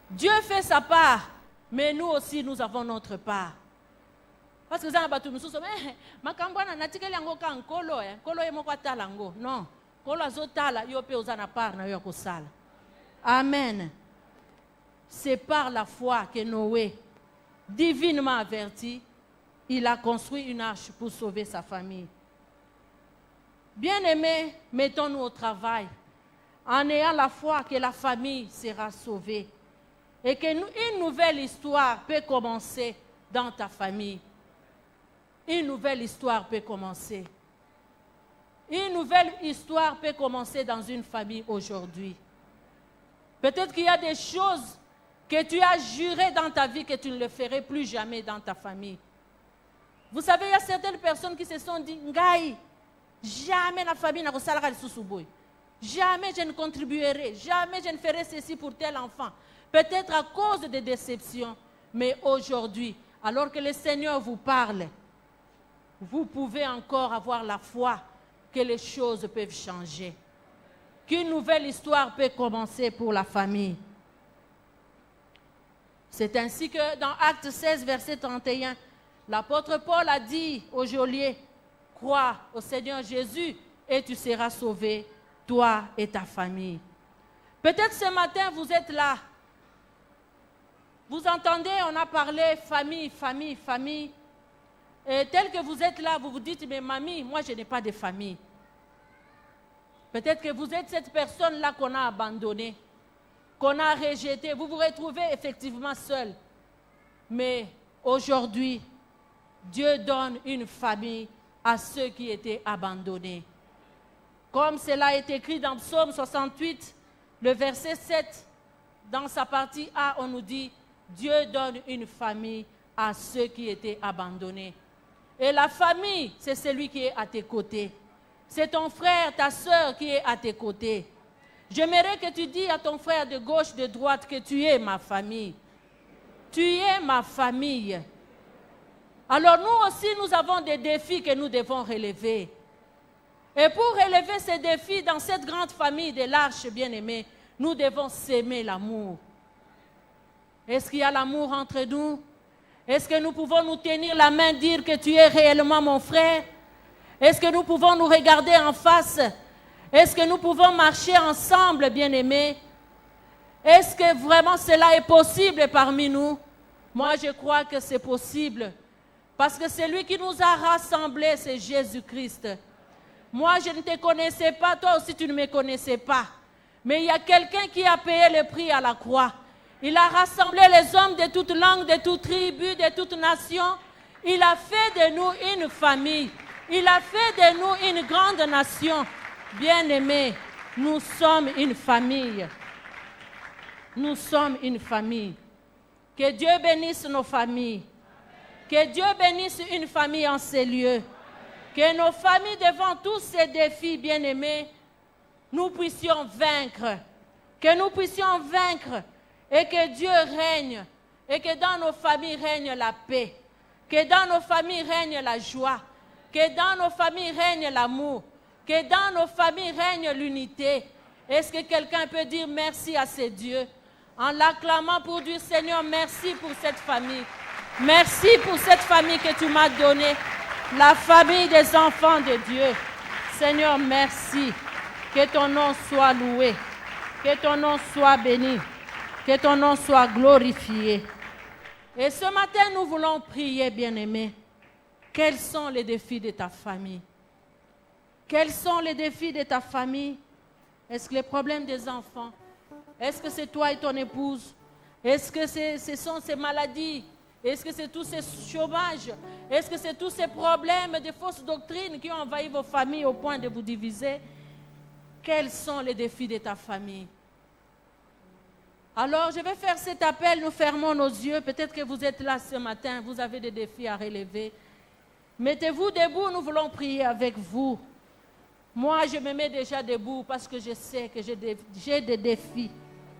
Dieu fait sa part, mais nous aussi, nous avons notre part. Parce que ça nous sommes non. Amen. C'est par la foi que Noé, divinement averti, il a construit une arche pour sauver sa famille. Bien-aimés, mettons-nous au travail en ayant la foi que la famille sera sauvée et qu'une nouvelle histoire peut commencer dans ta famille. Une nouvelle histoire peut commencer. Une nouvelle histoire peut commencer dans une famille aujourd'hui. Peut-être qu'il y a des choses que tu as juré dans ta vie que tu ne le ferais plus jamais dans ta famille. Vous savez, il y a certaines personnes qui se sont dit, Ngai, jamais la famille n'a reçu sous-souboui. Jamais je ne contribuerai, jamais je ne ferai ceci pour tel enfant. Peut-être à cause de déceptions, mais aujourd'hui, alors que le Seigneur vous parle, vous pouvez encore avoir la foi que les choses peuvent changer. Qu'une nouvelle histoire peut commencer pour la famille. C'est ainsi que dans Actes 16, verset 31, l'apôtre Paul a dit au geôlier, crois au Seigneur Jésus et tu seras sauvé, toi et ta famille. Peut-être ce matin, vous êtes là. Vous entendez, on a parlé famille, famille, famille. Et tel que vous êtes là, vous vous dites, mais mamie, moi je n'ai pas de famille. Peut-être que vous êtes cette personne-là qu'on a abandonnée, qu'on a rejetée. Vous vous retrouvez effectivement seul. Mais aujourd'hui, Dieu donne une famille à ceux qui étaient abandonnés. Comme cela est écrit dans Psaume 68, le verset 7, dans sa partie A, on nous dit, Dieu donne une famille à ceux qui étaient abandonnés. Et la famille, c'est celui qui est à tes côtés. C'est ton frère, ta soeur qui est à tes côtés. J'aimerais que tu dises à ton frère de gauche, de droite, que tu es ma famille. Tu es ma famille. Alors nous aussi, nous avons des défis que nous devons relever. Et pour relever ces défis dans cette grande famille de l'arche bien-aimée, nous devons s'aimer l'amour. Est-ce qu'il y a l'amour entre nous? Est-ce que nous pouvons nous tenir la main, dire que tu es réellement mon frère? Est-ce que nous pouvons nous regarder en face? Est-ce que nous pouvons marcher ensemble, bien-aimés? Est-ce que vraiment cela est possible parmi nous? Moi, je crois que c'est possible. Parce que celui qui nous a rassemblés, c'est Jésus-Christ. Moi, je ne te connaissais pas, toi aussi tu ne me connaissais pas. Mais il y a quelqu'un qui a payé le prix à la croix. Il a rassemblé les hommes de toutes langues, de toutes tribus, de toutes nations. Il a fait de nous une famille. Il a fait de nous une grande nation. Bien-aimés, nous sommes une famille. Nous sommes une famille. Que Dieu bénisse nos familles. Que Dieu bénisse une famille en ces lieux. Que nos familles, devant tous ces défis, bien-aimés, nous puissions vaincre. Que nous puissions vaincre. Et que Dieu règne. Et que dans nos familles règne la paix. Que dans nos familles règne la joie. Que dans nos familles règne l'amour. Que dans nos familles règne l'unité. Est-ce que quelqu'un peut dire merci à ces dieux en l'acclamant pour dire Seigneur, merci pour cette famille. Merci pour cette famille que tu m'as donnée, la famille des enfants de Dieu. Seigneur, merci. Que ton nom soit loué, que ton nom soit béni, que ton nom soit glorifié. Et ce matin, nous voulons prier, bien-aimés. Quels sont les défis de ta famille? Quels sont les défis de ta famille? Est-ce que les problèmes des enfants? Est-ce que c'est toi et ton épouse? Est-ce que ce sont ces maladies? Est-ce que c'est tous ces chômages? Est-ce que c'est tous ces problèmes de fausses doctrines qui ont envahi vos familles au point de vous diviser? Quels sont les défis de ta famille? Alors, je vais faire cet appel, nous fermons nos yeux. Peut-être que vous êtes là ce matin, vous avez des défis à relever. Mettez-vous debout, nous voulons prier avec vous. Moi, je me mets déjà debout parce que je sais que j'ai des défis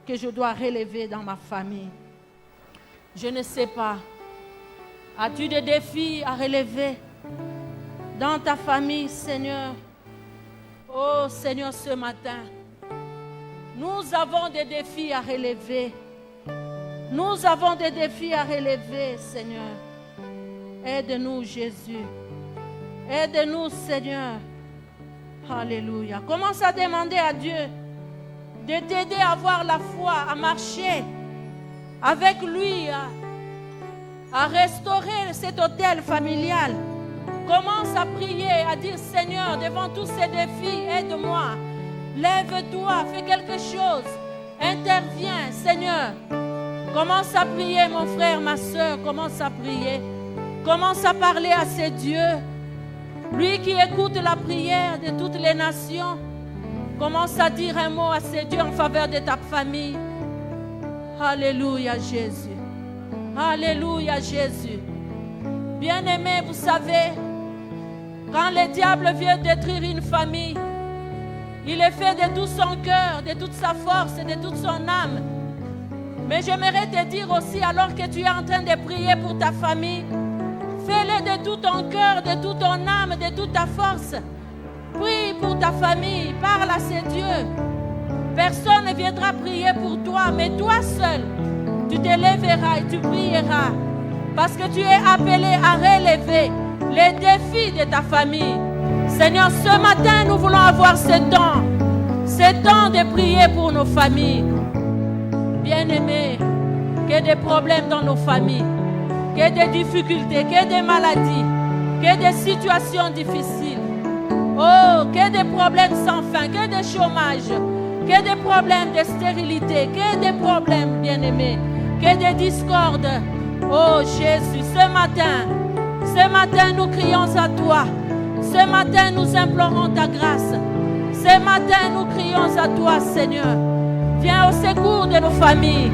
que je dois relever dans ma famille. Je ne sais pas. As-tu des défis à relever dans ta famille, Seigneur? Oh, Seigneur, ce matin, nous avons des défis à relever. Nous avons des défis à relever, Seigneur. Aide-nous, Jésus. Aide-nous, Seigneur. Alléluia. Commence à demander à Dieu de t'aider à avoir la foi, à marcher avec lui, à restaurer cet hôtel familial. Commence à prier, à dire Seigneur, devant tous ces défis, aide-moi. Lève-toi, fais quelque chose. Interviens, Seigneur. Commence à prier, mon frère, ma soeur. Commence à prier. Commence à parler à ce Dieu. Lui qui écoute la prière de toutes les nations. Commence à dire un mot à ce Dieu en faveur de ta famille. Alléluia, Jésus. Alléluia, Jésus. Bien-aimé, vous savez, quand le diable vient détruire une famille, il est fait de tout son cœur, de toute sa force, de toute son âme. Mais j'aimerais te dire aussi, alors que tu es en train de prier pour ta famille, fais-le de tout ton cœur, de toute ton âme, de toute ta force. Prie pour ta famille, parle à ces dieux. Personne ne viendra prier pour toi, mais toi seul, tu te lèveras et tu prieras. Parce que tu es appelé à relever les défis de ta famille. Seigneur, ce matin, nous voulons avoir ce temps de prier pour nos familles. Bien-aimés, que des problèmes dans nos familles, que des difficultés, que des maladies, que des situations difficiles. Oh, que des problèmes sans fin, que des chômages, que des problèmes de stérilité, que des problèmes, bien-aimés, que des discordes. Oh Jésus, ce matin nous crions à toi. Ce matin nous implorons ta grâce. Ce matin nous crions à toi, Seigneur. Viens au secours de nos familles.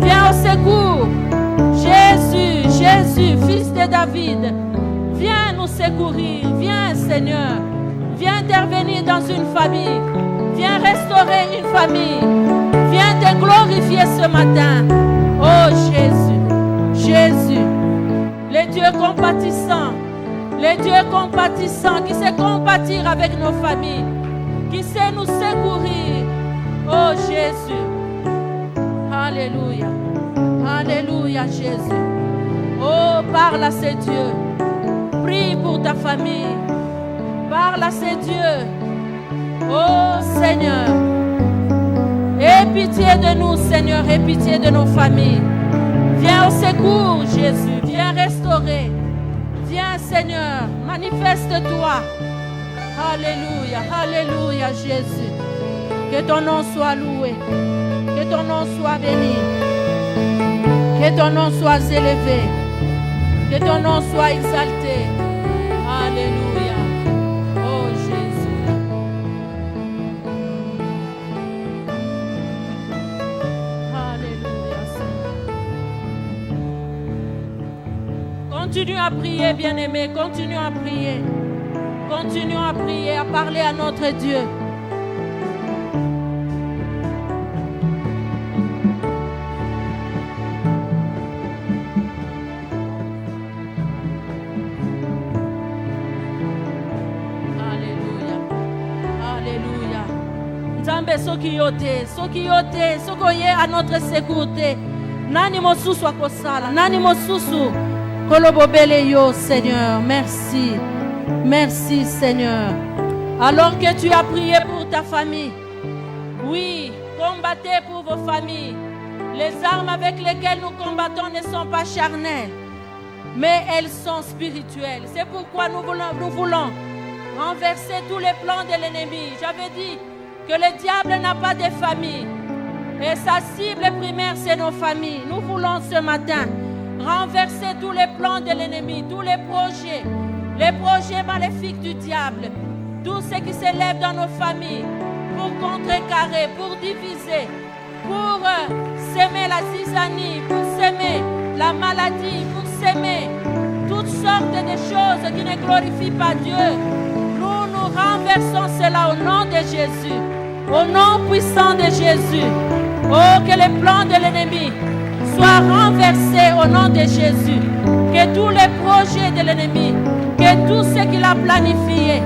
Viens au secours. Jésus, Jésus, fils de David. Viens nous secourir. Viens, Seigneur. Viens intervenir dans une famille. Viens restaurer une famille. Viens te glorifier ce matin. Oh Jésus. Jésus, le Dieu compatissant, qui sait compatir avec nos familles, qui sait nous secourir. Oh Jésus, alléluia, alléluia Jésus. Oh, parle à ces dieux, prie pour ta famille, parle à ces dieux. Oh Seigneur, aie pitié de nous Seigneur, aie pitié de nos familles. Viens au secours, Jésus. Viens restaurer. Viens, Seigneur. Manifeste-toi. Alléluia. Alléluia, Jésus. Que ton nom soit loué. Que ton nom soit béni. Que ton nom soit élevé. Que ton nom soit exalté. Alléluia. Oh, Jésus. Alléluia, Seigneur. Continue à prier, bien-aimé. Continue à prier. Continue à prier, à parler à notre Dieu. Soki yote, soki oye à notre sécurité. Nani mosusu akosala, nani mosusu Kolobobeleyo, Seigneur, merci. Merci, Seigneur. Alors que tu as prié pour ta famille, oui, combattez pour vos familles. Les armes avec lesquelles nous combattons ne sont pas charnelles, mais elles sont spirituelles. C'est pourquoi nous voulons renverser tous les plans de l'ennemi. J'avais dit que le diable n'a pas de famille. Et sa cible primaire, c'est nos familles. Nous voulons ce matin renverser tous les plans de l'ennemi, tous les projets maléfiques du diable, tout ce qui s'élève dans nos familles pour contrecarrer, pour diviser, pour s'aimer la zizanie, pour s'aimer la maladie, pour s'aimer toutes sortes de choses qui ne glorifient pas Dieu. Nous renversons cela au nom de Jésus, au nom puissant de Jésus. Oh, que les plans de l'ennemi soient renversés au nom de Jésus. Que tous les projets de l'ennemi, que tout ce qu'il a planifié,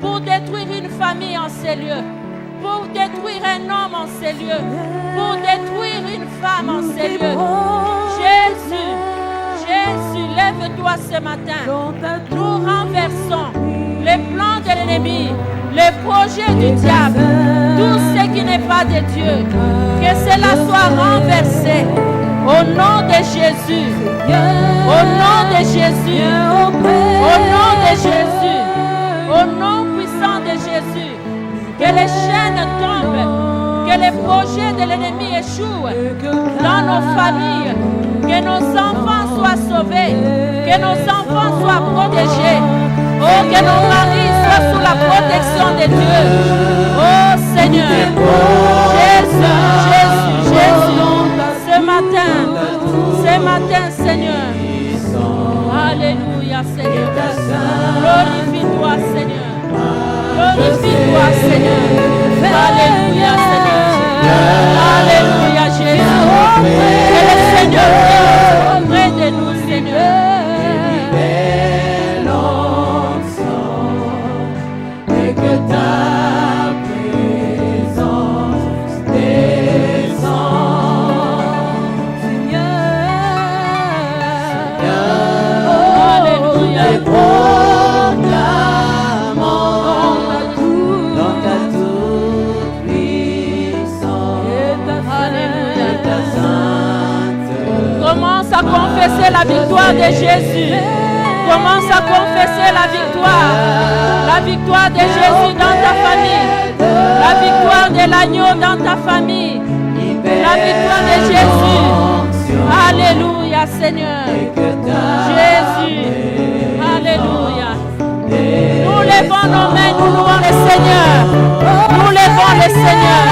pour détruire une famille en ces lieux, pour détruire un homme en ces lieux, pour détruire une femme en ces lieux. Jésus, lève-toi ce matin. Nous renversons les plans de l'ennemi, les projets du diable, tout ce qui n'est pas de Dieu. Que cela soit renversé au nom de Jésus. Au nom de Jésus. Au nom de Jésus. Au nom puissant de Jésus. Que les chaînes tombent. Que les projets de l'ennemi échouent dans nos familles. Que nos enfants soient sauvés. Que nos enfants soient protégés. Oh, que nos maris soient sous la protection de Dieu. Oh Seigneur. Jésus. Ce matin, Seigneur. Alléluia, Seigneur. Glorifie-toi, Seigneur. Glorifie-toi, Seigneur. Alléluia, Seigneur. Alléluia, Jésus. Que le Seigneur soit auprès de nous, Seigneur. Et que ta présence descende, Seigneur. Alléluia. Et proclamons dans ta toute puissance. Alléluia. Ta sainte. Commence à confesser la victoire de Jésus. Commence à confesser la victoire de Jésus dans ta famille, la victoire de l'agneau dans ta famille, la victoire de Jésus. Alléluia, Seigneur. Jésus. Alléluia. Nous levons nos mains, nous louons le Seigneur. Nous levons le Seigneur.